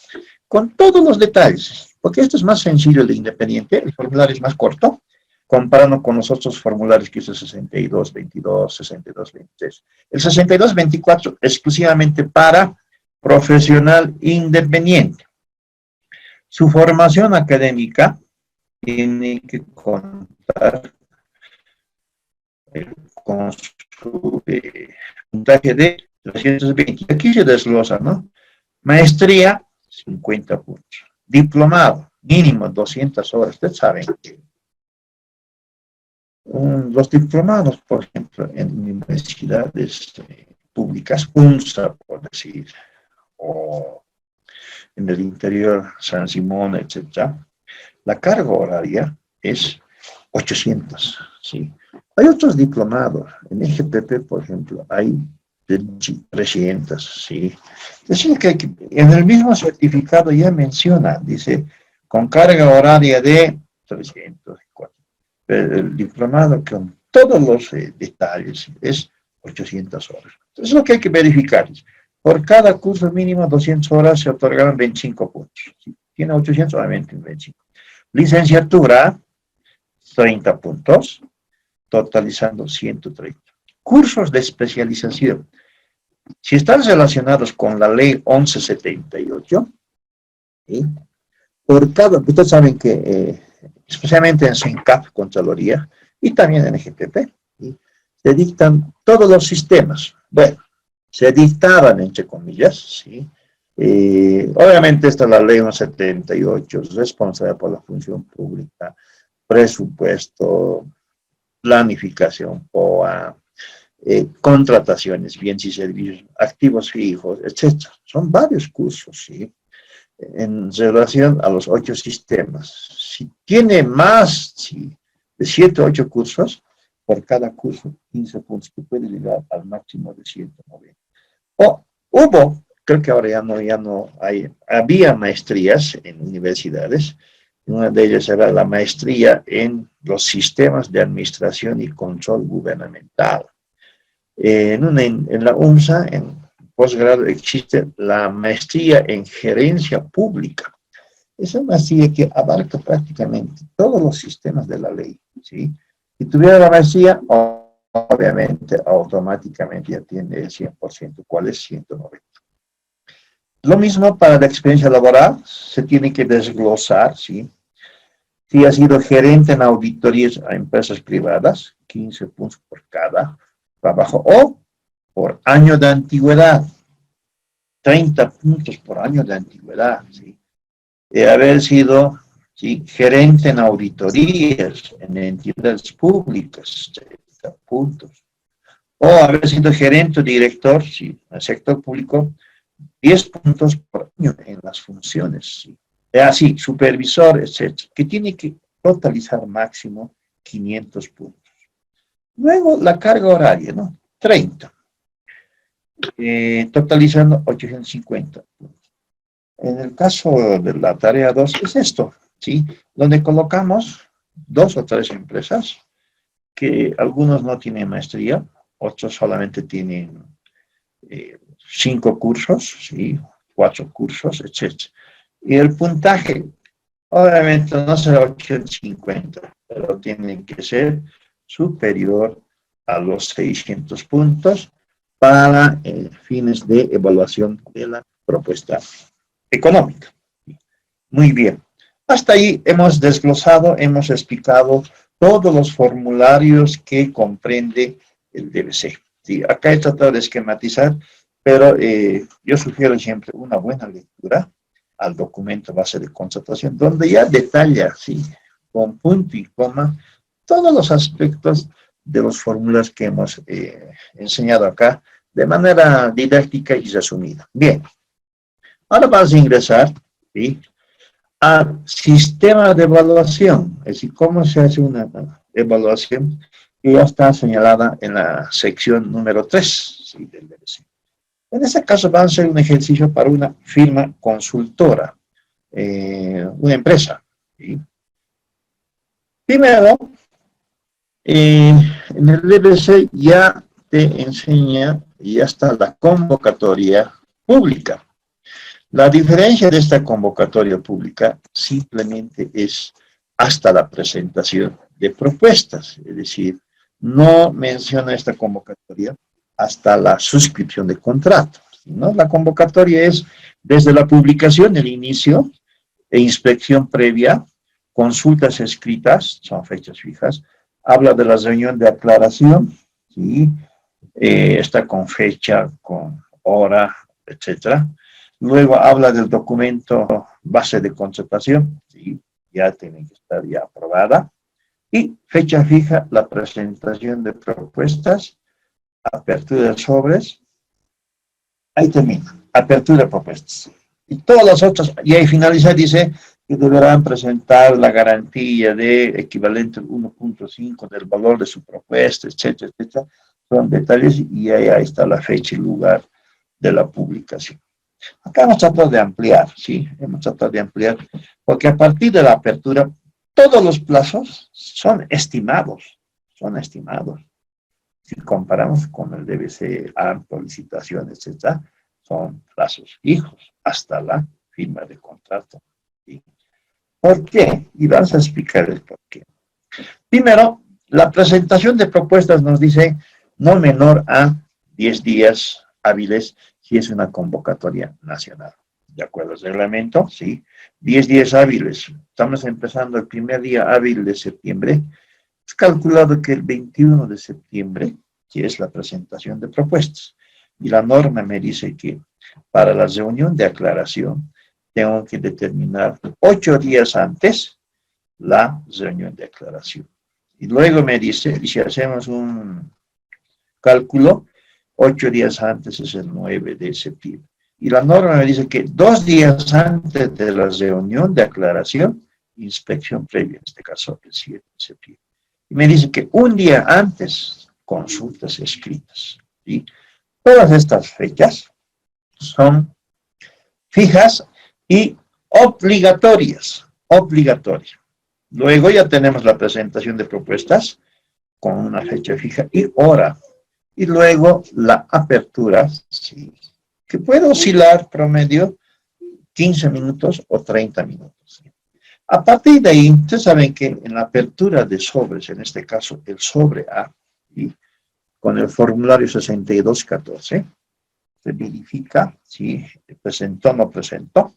con todos los detalles, porque esto es más sencillo el de Independiente, el formulario es más corto, comparando con los otros formularios que es el 6222, 6223. El 6224 exclusivamente para profesional independiente. Su formación académica tiene que contar con su puntaje de 320. Aquí se desglosa, ¿no? Maestría, 50 puntos. Diplomado, mínimo 200 horas. Ustedes saben que los diplomados, por ejemplo, en universidades públicas, UNSA, por decir, o en el interior, San Simón, etc., la carga horaria es 800, ¿sí? Hay otros diplomados, en EGPP, por ejemplo, hay de 300, ¿sí? Es decir, que en el mismo certificado ya menciona, dice, con carga horaria de 300, el diplomado con todos los detalles es 800 horas. Entonces, lo que hay que verificar es, por cada curso mínimo 200 horas se otorgaron 25 puntos. Si tiene 800, obviamente 25. Licenciatura, 30 puntos, totalizando 130. Cursos de especialización. Si están relacionados con la ley 1178, ¿sí?, por cada, ustedes saben que especialmente en SENCAP, Contraloría, y también en EGPP, ¿sí?, se dictan todos los sistemas. Bueno, se dictaban, entre comillas, ¿sí? Obviamente esta es la ley 178, responsable por la función pública, presupuesto, planificación, POA, contrataciones, bienes y servicios, activos fijos, etcétera. Son varios cursos, ¿sí? En relación a los 8 sistemas. Si tiene más, sí, de 7 o 8 cursos, por cada curso, 15 puntos, que puede llegar al máximo de 190. O hubo, creo que ahora ya no hay, había maestrías en universidades. Una de ellas era la maestría en los sistemas de administración y control gubernamental. En la UNSA, en posgrado, existe la maestría en gerencia pública. Es una maestría que abarca prácticamente todos los sistemas de la ley, ¿sí? Si tuviera la maestría, obviamente, automáticamente ya tiene el 100%, ¿cuál es 190? Lo mismo para la experiencia laboral, se tiene que desglosar, ¿sí? Si ha sido gerente en auditorías a empresas privadas, 15 puntos por cada trabajo, o por año de antigüedad, 30 puntos por año de antigüedad, ¿sí? Haber sido, ¿sí?, gerente en auditorías, en entidades públicas, 30 puntos. O haber sido gerente o director, ¿sí?, en el sector público, 10 puntos por año en las funciones, ¿sí? Así, supervisor, etcétera, que tiene que totalizar máximo 500 puntos. Luego, la carga horaria, ¿no? 30. Totalizando 850 puntos. En el caso de la tarea 2 es esto, ¿sí? Donde colocamos 2 o 3 empresas, que algunos no tienen maestría, otros solamente tienen 5 cursos, ¿sí? 4 cursos, etc. Y el puntaje, obviamente no será 850, pero tiene que ser superior a los 600 puntos para fines de evaluación de la propuesta económica. Muy bien. Hasta ahí hemos desglosado, hemos explicado todos los formularios que comprende el DBC. Sí, acá he tratado de esquematizar, pero yo sugiero siempre una buena lectura al documento base de constatación, donde ya detalla, sí, con punto y coma, todos los aspectos de los formularios que hemos enseñado acá, de manera didáctica y resumida. Bien, ahora vamos a ingresar, ¿sí?, al sistema de evaluación, es decir, cómo se hace una evaluación, que ya está señalada en la sección número 3, ¿sí?, del DBC. En este caso va a ser un ejercicio para una firma consultora, una empresa, ¿sí? Primero, en el DBC ya te enseña, ya está la convocatoria pública. La diferencia de esta convocatoria pública simplemente es hasta la presentación de propuestas, es decir, no menciona esta convocatoria hasta la suscripción de contrato, ¿no? La convocatoria es desde la publicación, el inicio, e inspección previa, consultas escritas, son fechas fijas, habla de la reunión de aclaración, ¿sí? Está con fecha, con hora, etcétera. Luego habla del documento base de contratación, ¿sí?, ya tiene que estar ya aprobada. Y fecha fija, la presentación de propuestas, apertura de sobres, ahí termina, apertura de propuestas. Y todas las otras, y ahí finaliza, dice que deberán presentar la garantía de equivalente 1.5 del valor de su propuesta, etcétera, etcétera. Son detalles y ahí está la fecha y lugar de la publicación. Acá hemos tratado de ampliar, ¿sí? Hemos tratado de ampliar, porque a partir de la apertura, todos los plazos son estimados, son estimados. Si comparamos con el DBC, ARPO, licitación, etcétera, son plazos fijos hasta la firma de contrato, ¿sí? ¿Por qué? Y vamos a explicar el por qué. Primero, la presentación de propuestas nos dice no menor a 10 días hábiles si es una convocatoria nacional. De acuerdo al reglamento, sí, 10 días hábiles. Estamos empezando el primer día hábil de septiembre. Es calculado que el 21 de septiembre, que es la presentación de propuestas. Y la norma me dice que para la reunión de aclaración tengo que determinar 8 días antes la reunión de aclaración. Y luego me dice, y si hacemos un cálculo, 8 días antes es el 9 de septiembre. Y la norma me dice que 2 días antes de la reunión de aclaración, inspección previa, en este caso el 7 de septiembre. Y me dice que un día antes, consultas escritas. ¿Sí? Todas estas fechas son fijas y obligatorias. Obligatorias. Luego ya tenemos la presentación de propuestas con una fecha fija y hora. Y luego la apertura, sí, que puede oscilar promedio 15 minutos o 30 minutos. A partir de ahí, ustedes saben que en la apertura de sobres, en este caso el sobre A, ¿sí? Con el formulario 6214, se verifica si presentó o no presentó,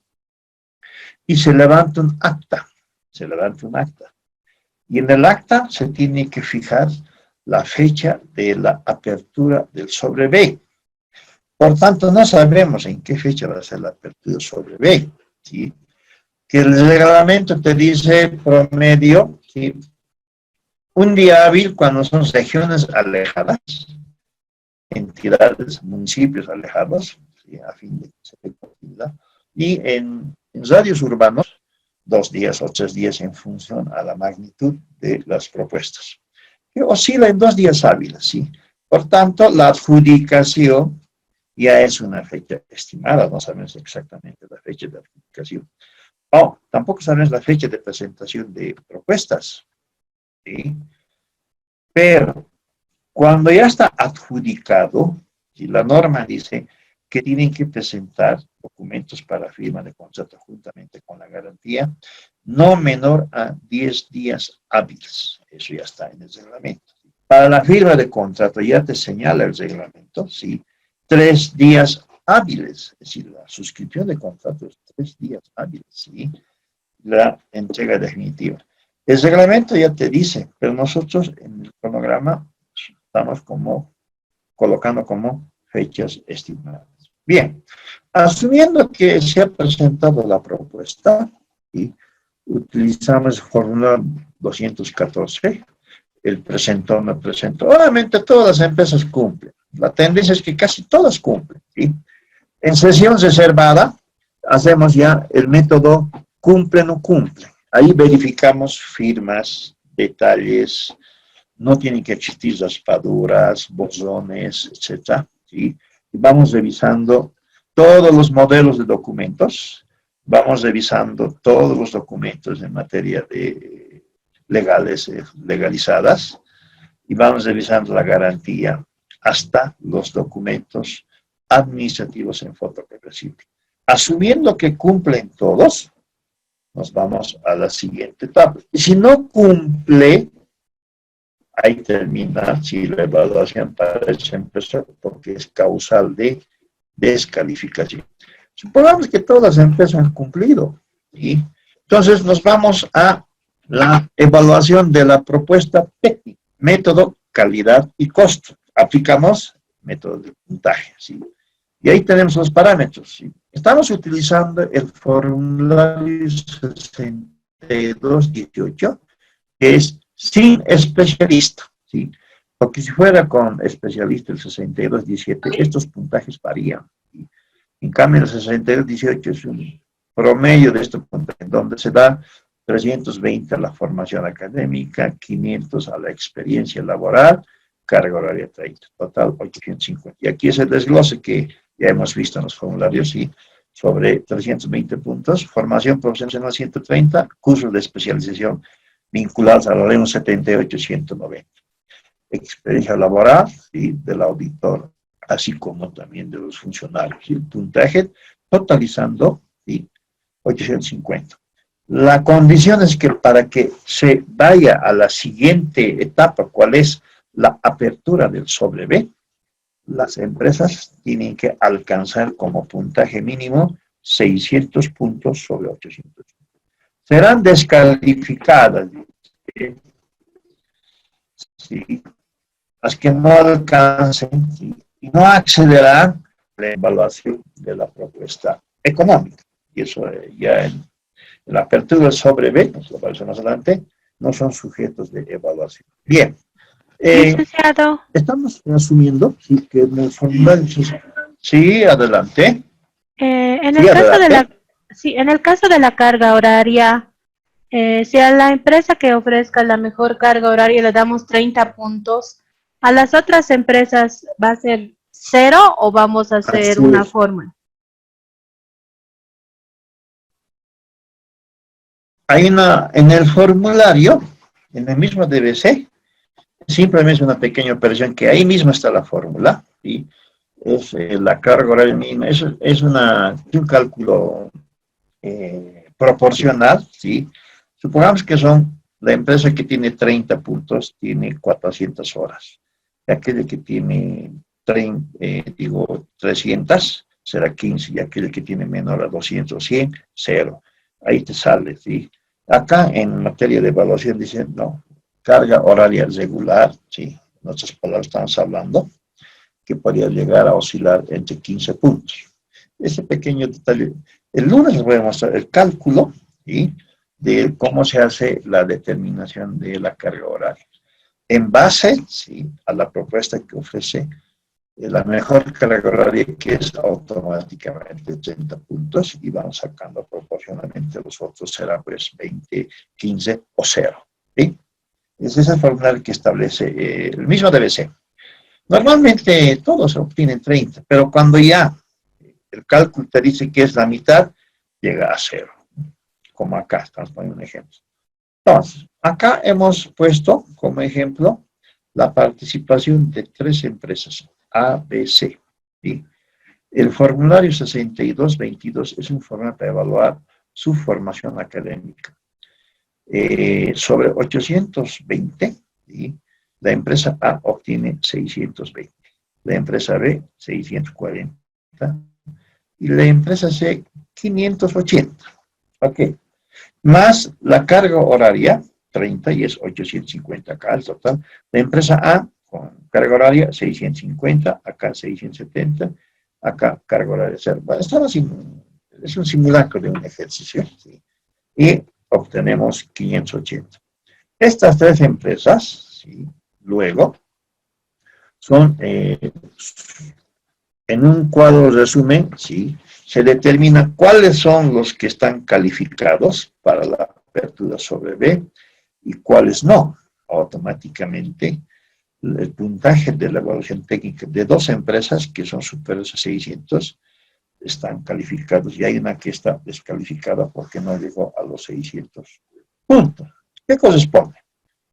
y se levanta un acta, se levanta un acta. Y en el acta se tiene que fijar la fecha de la apertura del sobre B. Por tanto, no sabemos en qué fecha va a ser la apertura del sobre B, ¿sí? Que el reglamento te dice promedio, ¿sí? Un día hábil cuando son regiones alejadas, entidades, municipios alejados, ¿sí? A fin de que se dé continuidad, y en radios urbanos, 2 días o 3 días en función a la magnitud de las propuestas. Que oscila en 2 días hábiles, ¿sí? Por tanto, la adjudicación ya es una fecha estimada, no sabemos exactamente la fecha de adjudicación. Tampoco sabemos la fecha de presentación de propuestas, ¿sí? Pero cuando ya está adjudicado, y la norma dice que tienen que presentar documentos para firma de contrato juntamente con la garantía, no menor a 10 días hábiles. Eso ya está en el reglamento. Para la firma de contrato ya te señala el reglamento, ¿sí? 3 días hábiles, es decir, la suscripción de contrato es 3 días hábiles, ¿sí? La entrega definitiva. El reglamento ya te dice, pero nosotros en el cronograma estamos colocando como fechas estimadas. Bien, asumiendo que se ha presentado la propuesta, y utilizamos el formulario 214, el presentó, no presentó. Obviamente todas las empresas cumplen. La tendencia es que casi todas cumplen, ¿sí? En sesión reservada, hacemos ya el método cumple o no cumple. Ahí verificamos firmas, detalles, no tienen que existir raspaduras, borrones, etc. ¿Sí? Y vamos revisando todos los modelos de documentos, vamos revisando todos los documentos en materia de legalizadas, y vamos revisando la garantía hasta los documentos administrativos en fotocopia simple. Asumiendo que cumplen todos, nos vamos a la siguiente etapa. Y si no cumple, ahí termina si la evaluación para esa empresa, porque es causal de descalificación. Supongamos que todas las empresas han cumplido, ¿sí? Entonces nos vamos a la evaluación de la propuesta técnica, método, calidad y costo. Aplicamos método de puntaje, ¿sí? Y ahí tenemos los parámetros, ¿sí? Estamos utilizando el formulario 6218, que es sin especialista, ¿sí? Porque si fuera con especialista el 6217, estos puntajes varían, ¿sí? En cambio, el 6218 es un promedio de estos puntajes, donde se da 320 a la formación académica, 500 a la experiencia laboral, carga horaria 30, total 850. Y aquí es el desglose que ya hemos visto en los formularios, ¿sí? Sobre 320 puntos, formación profesional 130, cursos de especialización vinculados a la ley 78-190. Experiencia laboral, ¿sí? Del auditor, así como también de los funcionarios, ¿sí? El puntaje totalizando, ¿sí? 850. La condición es que para que se vaya a la siguiente etapa, ¿cuál es la apertura del sobre B? Las empresas tienen que alcanzar como puntaje mínimo 600 puntos sobre 800. Serán descalificadas, ¿sí? Las que no alcancen, ¿sí? Y no accederán a la evaluación de la propuesta económica. Y eso ya en la apertura del sobre B, nos lo parece más adelante, no son sujetos de evaluación. Bien. Licenciado. Estamos asumiendo, sí, que los formularios... Sí, adelante. En Sí, el caso de adelante. en el caso de la carga horaria, si a la empresa que ofrezca la mejor carga horaria le damos 30 puntos, ¿a las otras empresas va a ser 0 o vamos a hacer Así una es. fórmula? Hay en el formulario, en el mismo DBC, simplemente una pequeña operación que ahí mismo está la fórmula, ¿sí? Es la carga horaria mínima, es un cálculo proporcional, ¿sí? Supongamos que la empresa que tiene 30 puntos tiene 400 horas, y aquella que tiene 300 será 15, y aquel que tiene menor a 200, 100, 0. Ahí te sale, ¿sí? Acá en materia de evaluación dicen, no, carga horaria regular, ¿sí? En otras palabras estamos hablando, que podría llegar a oscilar entre 15 puntos. Ese pequeño detalle. El lunes les voy a mostrar el cálculo, ¿sí? De cómo se hace la determinación de la carga horaria. En base, ¿sí? A la propuesta que ofrece la mejor carga horaria, que es automáticamente 30 puntos, y vamos sacando proporcionalmente los otros, será pues 20, 15 o 0. ¿Sí? Ese es el formulario que establece el mismo DBC. Normalmente todos obtienen 30, pero cuando ya el cálculo te dice que es la mitad, llega a 0. Como acá, estamos poniendo un ejemplo. Entonces, acá hemos puesto como ejemplo la participación de 3 empresas, A, B, C. ¿Sí? El formulario 6222 es un formulario para evaluar su formación académica. Sobre 820, ¿sí? La empresa A obtiene 620, la empresa B 640 y la empresa C 580. Ok. Más la carga horaria, 30 y es 850 acá el total. La empresa A con carga horaria 650, acá 670, acá carga horaria 0. Bueno, es un simulacro de un ejercicio, ¿sí? Y obtenemos 580. Estas 3 empresas, ¿sí? Luego, son, en un cuadro resumen, ¿sí? Se determina cuáles son los que están calificados para la apertura sobre B y cuáles no. Automáticamente, el puntaje de la evaluación técnica de 2 empresas que son superiores a 600 están calificados y hay una que está descalificada porque no llegó a los 600 puntos. ¿Qué corresponde?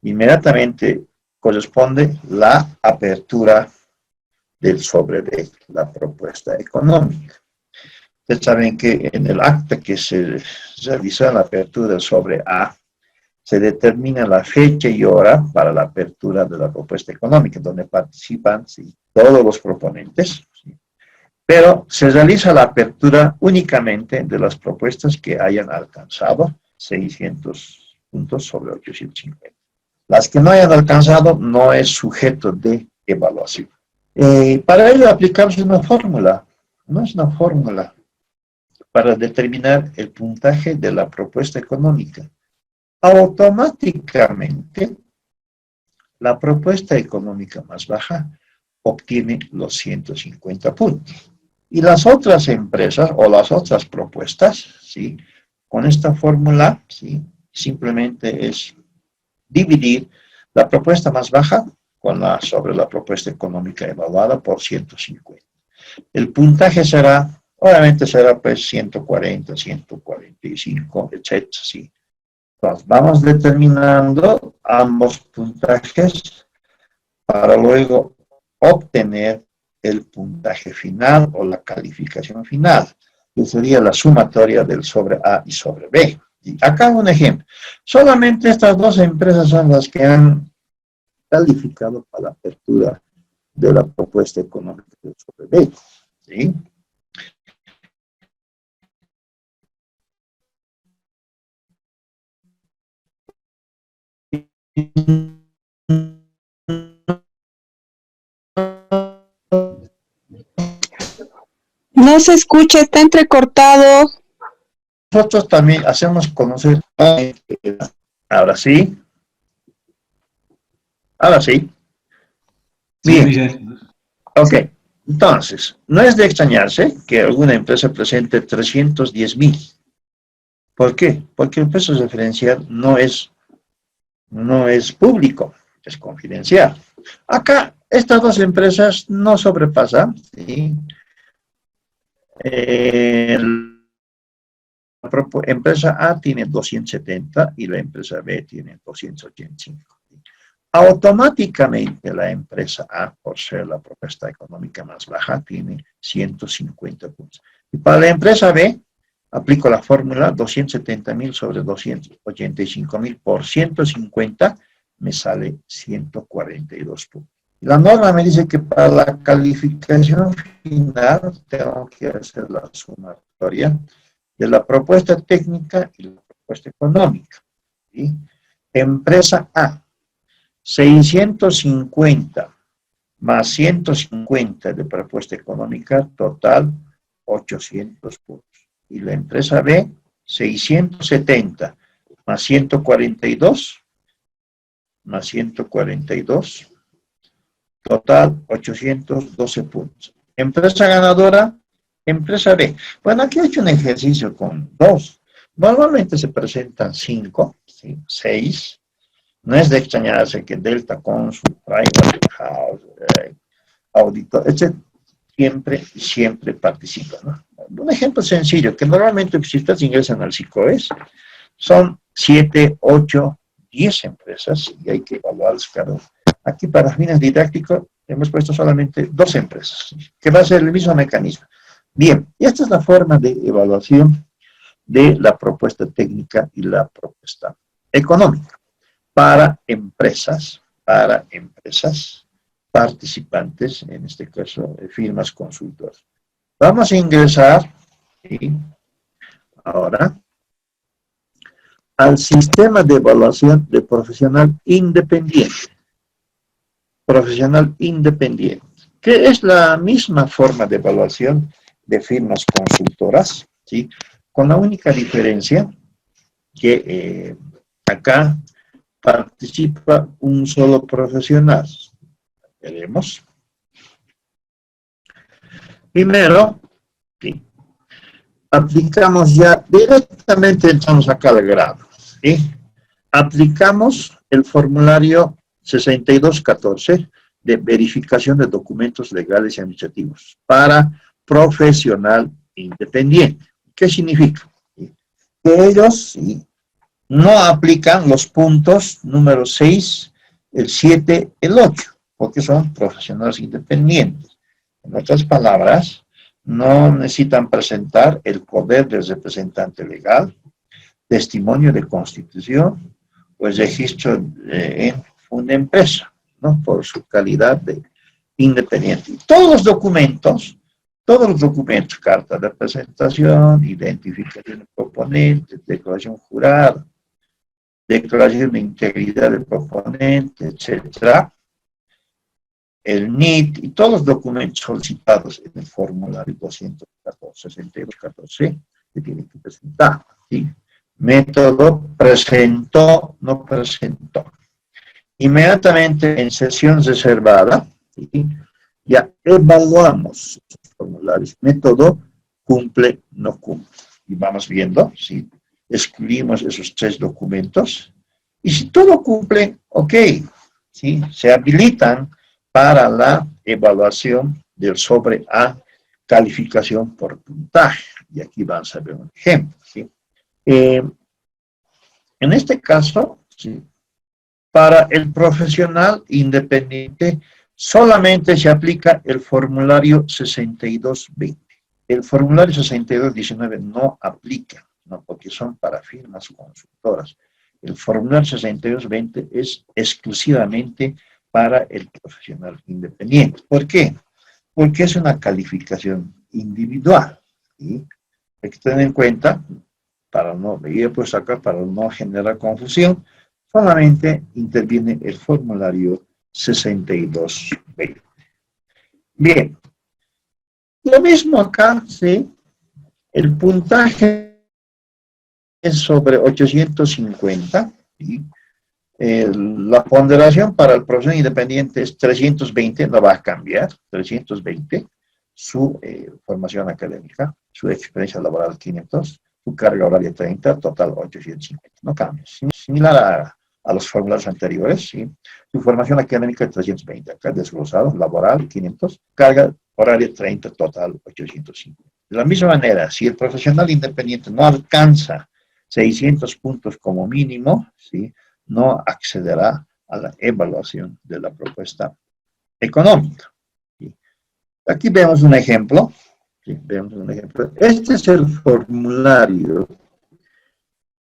Inmediatamente corresponde la apertura del sobre B, la propuesta económica. Ustedes saben que en el acta que se realizó la apertura del sobre A, se determina la fecha y hora para la apertura de la propuesta económica, donde participan, sí, todos los proponentes, ¿sí? Pero se realiza la apertura únicamente de las propuestas que hayan alcanzado 600 puntos sobre 850. Las que no hayan alcanzado no es sujeto de evaluación. Para ello aplicamos una fórmula, no es una fórmula para determinar el puntaje de la propuesta económica. Automáticamente, la propuesta económica más baja obtiene los 150 puntos. Y las otras empresas o las otras propuestas, ¿sí? Con esta fórmula, ¿sí? Simplemente es dividir la propuesta más baja sobre la propuesta económica evaluada por 150. El puntaje será, obviamente será pues 140, 145, etcétera, ¿sí? Entonces, vamos determinando ambos puntajes para luego obtener el puntaje final o la calificación final, que sería la sumatoria del sobre A y sobre B. Y acá un ejemplo. Solamente estas 2 empresas son las que han calificado para la apertura de la propuesta económica del sobre B. ¿Sí? No se escucha, está entrecortado. Nosotros también hacemos conocer, ahora sí, Ahora sí. Sí, Bien. Miguel. Ok. Entonces, no es de extrañarse que alguna empresa presente 310.000. ¿Por qué? Porque el precio referencial no es público, es confidencial. Acá, estas dos empresas no sobrepasan, ¿sí? La empresa A tiene 270 y la empresa B tiene 285. Automáticamente la empresa A, por ser la propuesta económica más baja, tiene 150 puntos. Y para la empresa B, aplico la fórmula 270.000 sobre 285.000 por 150, me sale 142 puntos. La norma me dice que para la calificación final tengo que hacer la sumatoria de la propuesta técnica y la propuesta económica. ¿Sí? Empresa A, 650 más 150 de propuesta económica, total 800 puntos. Y la empresa B, 670 más 142, más 142, total 812 puntos. Empresa ganadora, empresa B. Bueno, aquí he hecho un ejercicio con 2. Normalmente se presentan 5, ¿sí? 6. No es de extrañarse que Delta Consul, Pricewaterhouse, Auditor, etc. Siempre participan, ¿no? Un ejemplo sencillo, que normalmente si ustedes ingresan al SICOES, son 7, 8, 10 empresas y hay que evaluarlas cada una. Aquí para fines didácticos hemos puesto solamente 2 empresas, que va a ser el mismo mecanismo. Bien, y esta es la forma de evaluación de la propuesta técnica y la propuesta económica para empresas participantes, en este caso firmas consultoras. Vamos a ingresar, ¿sí? Ahora, al sistema de evaluación de profesional independiente. Profesional independiente, que es la misma forma de evaluación de firmas consultoras, ¿sí? Con la única diferencia que acá participa un solo profesional. Veremos. Primero, ¿sí? Aplicamos ya directamente, entramos acá al grado, ¿sí? Aplicamos el formulario 6214 de verificación de documentos legales y administrativos para profesional independiente. ¿Qué significa? Que ellos, ¿sí?, no aplican los puntos número 6, el 7, el 8, porque son profesionales independientes. En otras palabras, no necesitan presentar el poder del representante legal, testimonio de constitución o el registro en una empresa, ¿no? Por su calidad de independiente. Y todos los documentos, carta de presentación, identificación del proponente, declaración jurada, declaración de integridad del proponente, etcétera, el NIT y todos los documentos solicitados en el formulario 214 que tienen que presentar, ¿sí? Método, presentó, no presentó. Inmediatamente en sesión reservada, ¿sí?, ya evaluamos los formularios. Método, cumple, no cumple. Y vamos viendo, ¿sí?, excluimos esos 3 documentos. Y si todo cumple, ok, ¿sí?, se habilitan para la evaluación del sobre A, calificación por puntaje. Y aquí vamos a ver un ejemplo, ¿sí? En este caso, ¿sí?, para el profesional independiente solamente se aplica el formulario 6220. El formulario 6219 no aplica, ¿no?, porque son para firmas consultoras. El formulario 6220 es exclusivamente para el profesional independiente. ¿Por qué? Porque es una calificación individual, ¿sí? Hay que tener en cuenta, para no generar confusión, solamente interviene el formulario 6220. Bien, lo mismo acá, ¿sí? El puntaje es sobre 850, ¿sí? La ponderación para el profesional independiente es 320, no va a cambiar, 320, su formación académica, su experiencia laboral 500, su carga horaria 30, total 850, no cambia. Similar a los formularios anteriores, ¿sí? Su formación académica 320, acá desglosado, laboral 500, carga horaria 30, total 850. De la misma manera, si el profesional independiente no alcanza 600 puntos como mínimo, ¿sí?, no accederá a la evaluación de la propuesta económica. ¿Sí? Aquí vemos un ejemplo. ¿Sí? Vemos un ejemplo. Este es el formulario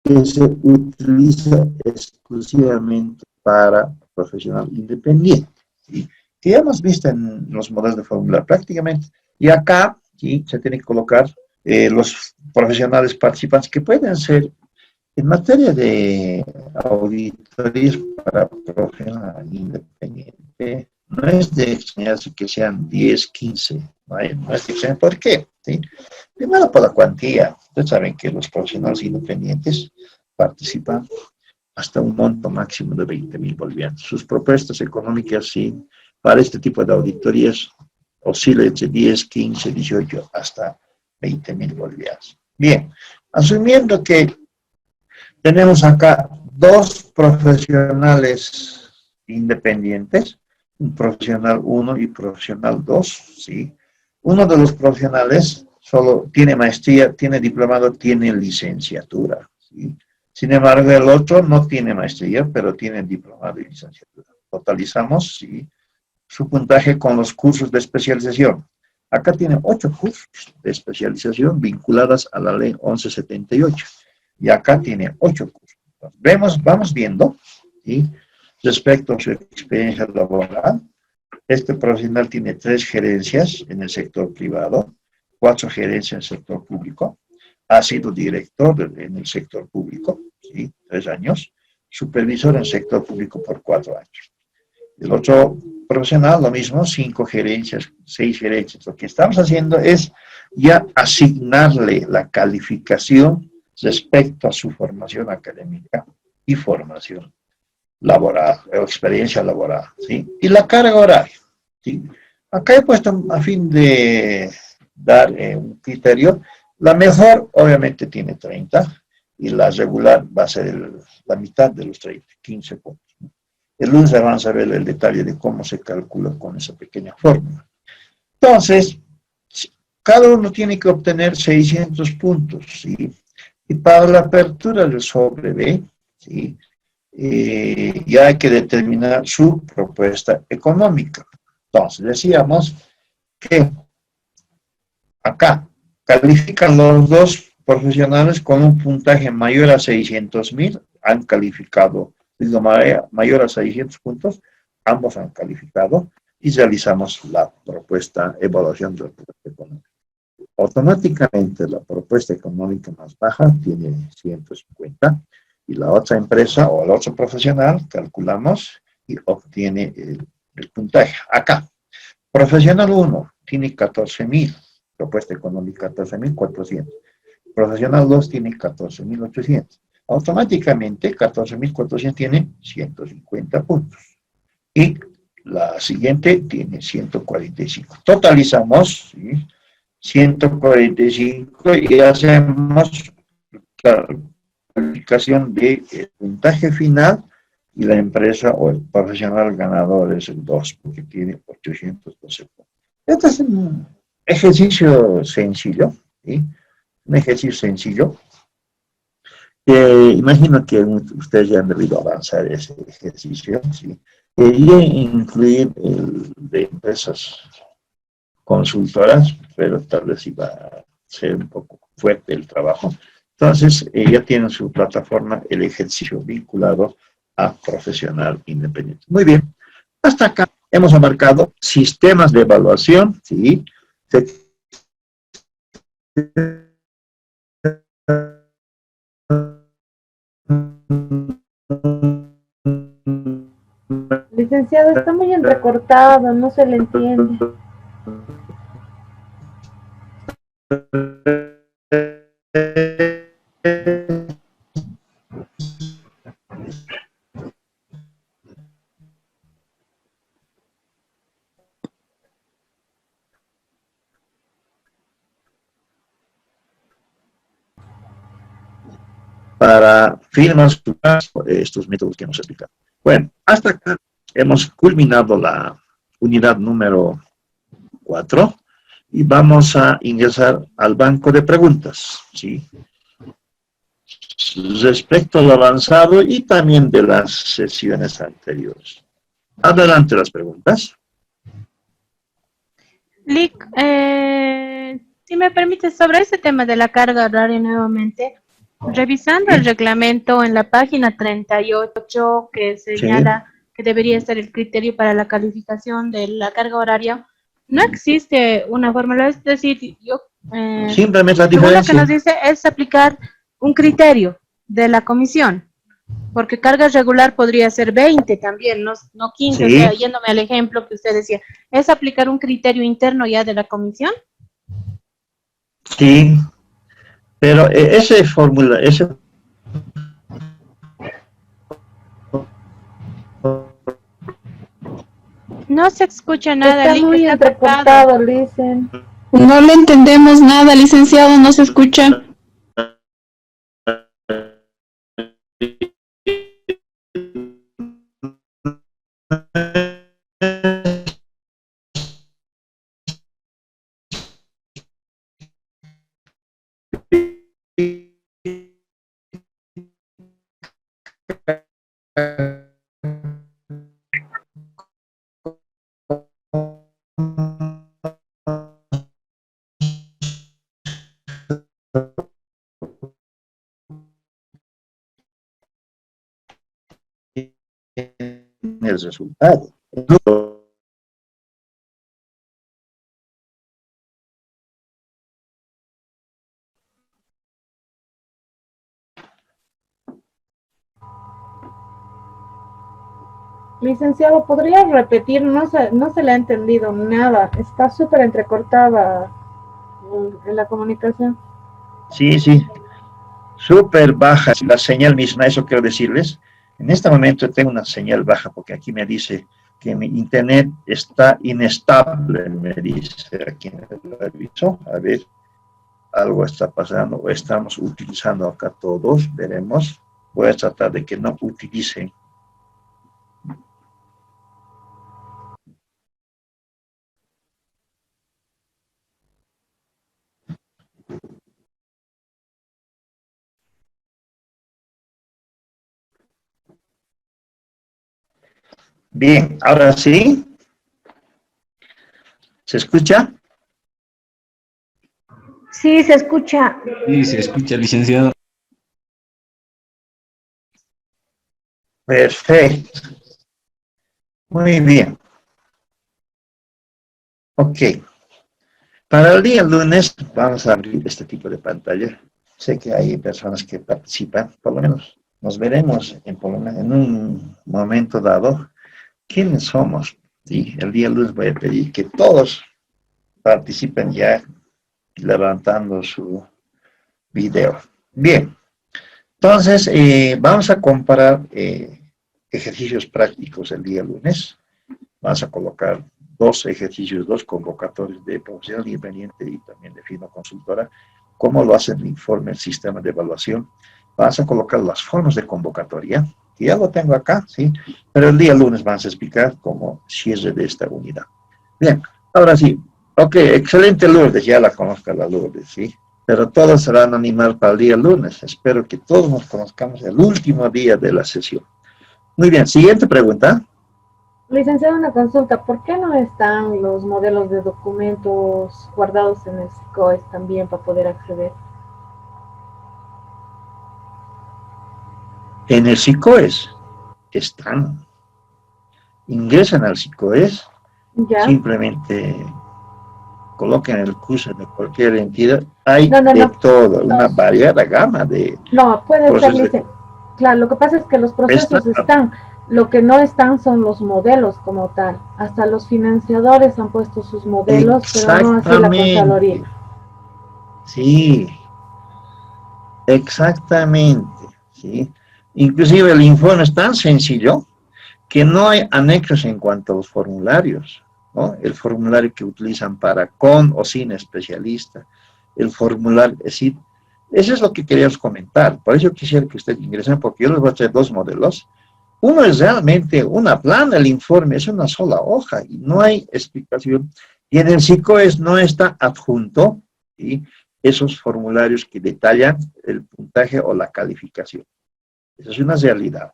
que se utiliza exclusivamente para profesional independiente, ¿sí?, que ya hemos visto en los modelos de formulario prácticamente. Y acá, ¿sí?, se tienen que colocar los profesionales participantes que pueden ser en materia de auditorías para profesional independiente. No es de extrañarse que sean 10, 15, no es de extrañarse. ¿Por qué? ¿Sí? Primero por la cuantía. Ustedes saben que los profesionales independientes participan hasta un monto máximo de 20.000 bolivianos. Sus propuestas económicas, sí, para este tipo de auditorías oscilan entre 10, 15, 18 hasta 20.000 bolivianos. Bien, asumiendo que tenemos acá dos profesionales independientes, un profesional 1 y profesional 2, ¿sí? Uno de los profesionales solo tiene maestría, tiene diplomado, tiene licenciatura, ¿sí? Sin embargo, el otro no tiene maestría, pero tiene diplomado y licenciatura. Totalizamos, ¿sí?, su puntaje con los cursos de especialización. Acá tiene 8 cursos de especialización vinculadas a la ley 1178. Y acá tiene 8 cursos. Vamos viendo, ¿sí?, respecto a su experiencia laboral. Este profesional tiene 3 gerencias en el sector privado, 4 gerencias en el sector público. Ha sido director en el sector público, ¿sí?, 3 años. Supervisor en el sector público por 4 años. El otro profesional, lo mismo, 5 gerencias, 6 gerencias. Lo que estamos haciendo es ya asignarle la calificación respecto a su formación académica y formación laboral, o experiencia laboral, ¿sí? Y la carga horaria, ¿sí? Acá he puesto, a fin de dar un criterio, la mejor obviamente tiene 30, y la regular va a ser la mitad de los 30, 15 puntos. El lunes vamos a ver el detalle de cómo se calcula con esa pequeña fórmula. Entonces, cada uno tiene que obtener 600 puntos, ¿sí? Y para la apertura del sobre B, ¿sí?, ya hay que determinar su propuesta económica. Entonces, decíamos que acá califican los dos profesionales con un puntaje mayor a 600.000, han calificado, digo, mayor a 600 puntos, ambos han calificado, y realizamos la propuesta, evaluación de la propuesta económica. Automáticamente la propuesta económica más baja tiene 150, y la otra empresa o el otro profesional calculamos y obtiene el puntaje. Acá, profesional 1 tiene 14.000, propuesta económica 14.400. Profesional 2 tiene 14.800. Automáticamente 14.400 tiene 150 puntos. Y la siguiente tiene 145. Totalizamos, ¿sí?, 145 y hacemos la calificación de puntaje final, y la empresa o el profesional ganador es el 2, porque tiene 812 puntos. Este es un ejercicio sencillo, ¿sí?, un ejercicio sencillo, que imagino que ustedes ya han debido avanzar ese ejercicio, ¿sí?, y incluir de empresas consultoras, pero tal vez iba a ser un poco fuerte el trabajo. Entonces, ya tienen su plataforma, el ejercicio vinculado a profesional independiente. Muy bien, hasta acá hemos abarcado sistemas de evaluación, ¿sí? Licenciado, está muy entrecortado, no se le entiende. para firmar estos métodos que hemos explicado. Bueno, hasta acá hemos culminado la unidad número 4 y vamos a ingresar al banco de preguntas, ¿sí? Respecto a lo avanzado y también de las sesiones anteriores. Adelante las preguntas. Lick, si me permites, sobre ese tema de la carga horaria nuevamente, revisando el reglamento en la página 38 que señala que debería ser el criterio para la calificación de la carga horaria, no existe una fórmula, es decir, simplemente la según lo que diferencia. nos dice es aplicar un criterio de la comisión, porque carga regular podría ser 20 también, no 15, o sea, yéndome al ejemplo que usted decía, ¿es aplicar un criterio interno ya de la comisión? Sí, pero ese fórmula, ese No se escucha nada, Está Lick, muy está entrecortado, dicen. No le entendemos nada, licenciado, no se escucha. el resultado. Licenciado, ¿podría repetir? No se le ha entendido nada. Está súper entrecortada en la comunicación. Sí, sí, súper baja la señal misma, eso quiero decirles. En este momento tengo una señal baja porque aquí me dice que mi internet está inestable, me dice aquí en el aviso. A ver, algo está pasando o estamos utilizando acá todos, veremos. Voy a tratar de que no utilicen. Bien, ahora sí. ¿Se escucha? Sí, se escucha. Sí, se escucha, licenciado. Perfecto. Muy bien. Ok. Para el día lunes vamos a abrir este tipo de pantalla. Sé que hay personas que participan, por lo menos nos veremos en un momento dado quiénes somos. ¿Sí? El día lunes voy a pedir que todos participen ya levantando su video. Bien, entonces vamos a comparar ejercicios prácticos el día lunes. Vamos a colocar dos ejercicios, dos convocatorios de profesional independiente y también de firma consultora, cómo lo hace el informe, el sistema de evaluación. Vamos a colocar las formas de convocatoria, que ya lo tengo acá, ¿sí? Pero el día lunes vamos a explicar cómo cierre de esta unidad. Bien, ahora sí. Ok, excelente Lourdes, ya la conozco la Lourdes, ¿sí? Pero todos se van a animar para el día lunes. Espero que todos nos conozcamos el último día de la sesión. Muy bien, siguiente pregunta. Licenciado, una consulta. ¿Por qué no están los modelos de documentos guardados en el SICOES también para poder acceder? En el SICOES están. Ingresan al SICOES, ¿Ya? simplemente coloquen el curso de cualquier entidad. Hay No. todo, una variada gama de No, puede ser, procesos. licenciado. Claro, lo que pasa es que los procesos están. Lo que no están son los modelos como tal. Hasta los financiadores han puesto sus modelos, pero no así la Contraloría. Sí, exactamente. ¿Sí? Inclusive el informe es tan sencillo que no hay anexos en cuanto a los formularios, ¿no? El formulario que utilizan para con o sin especialista, el formulario, es decir, Eso es lo que queríamos comentar. Por eso quisiera que ustedes ingresen, porque yo les voy a traer dos modelos. Uno es realmente una plana, el informe es una sola hoja y no hay explicación. Y en el SICOES no está adjunto, ¿sí?, esos formularios que detallan el puntaje o la calificación. Esa es una realidad.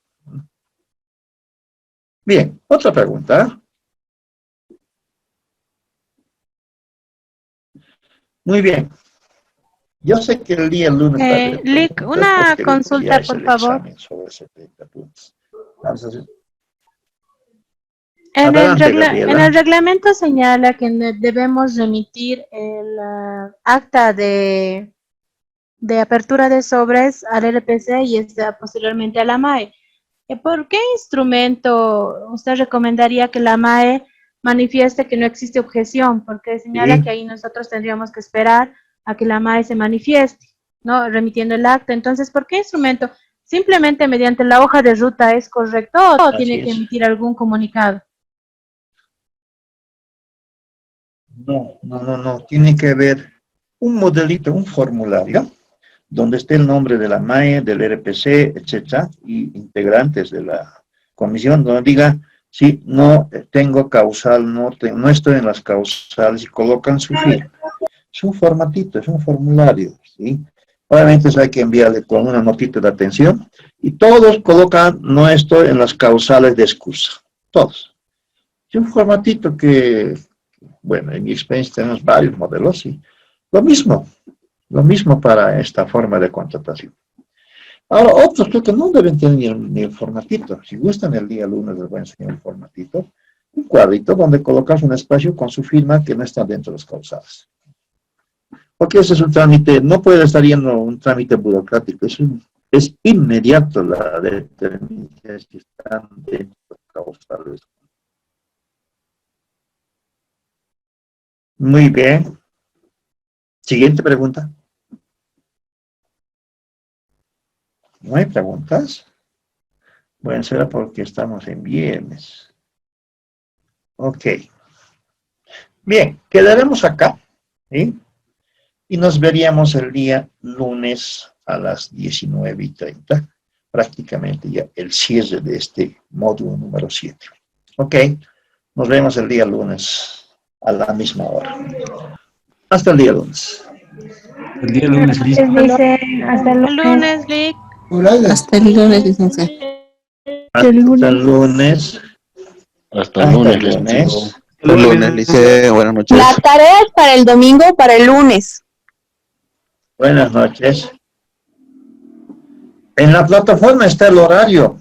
Bien, otra pregunta. Muy bien. Yo sé que el día lunes... va a haber Lick, preguntas, una posteriormente consulta, ya es por el favor. examen sobre 70 puntos. Vamos a hacer... En Adelante, en Gabriela. el reglamento señala que debemos remitir el acta de apertura de sobres al LPC y posteriormente a la MAE. ¿Por qué instrumento usted recomendaría que la MAE manifieste que no existe objeción? Porque señala Sí. que ahí nosotros tendríamos que esperar a que la MAE se manifieste, ¿no? Remitiendo el acta. Entonces, ¿por qué instrumento? ¿Simplemente mediante la hoja de ruta es correcto o Así tiene que es. emitir algún comunicado? No. Tiene que haber un modelito, un formulario, donde esté el nombre de la MAE, del RPC, etcétera, y integrantes de la comisión, donde diga, sí, no tengo causal, no estoy en las causales, y colocan su firma. Es un formatito, es un formulario, ¿sí? Obviamente eso hay que enviarle con una notita de atención, y todos colocan, no estoy en las causales de excusa, todos. Es un formatito que, bueno, en mi experiencia tenemos varios modelos, y lo mismo para esta forma de contratación. Ahora, otros creo que no deben tener ni el formatito. Si gustan, el día lunes les voy a enseñar un formatito, un cuadrito donde colocas un espacio con su firma que no está dentro de las causales. Porque ese es un trámite, no puede estar yendo un trámite burocrático, es inmediato la determinación si están dentro de las causales. Muy bien. Siguiente pregunta. ¿No hay preguntas? Bueno, será porque estamos en viernes. Ok. Bien, quedaremos acá, ¿sí? Y nos veríamos el día lunes a las 19:30, prácticamente ya el cierre de este módulo número 7. Ok, nos vemos el día lunes a la misma hora. Hasta el día lunes. El día lunes, Liz. Dice, hasta el El lunes, Lick. Hasta el lunes, licenciado. Hasta el lunes. Hasta el Hasta lunes, el licenciado. lunes. El lunes, dice, buenas noches. La tarea es para el domingo, para el lunes. Buenas noches. En la plataforma está el horario.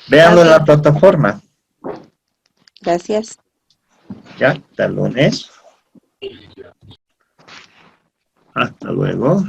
Véanlo en la plataforma. Gracias. Ya, hasta el lunes. Hasta luego.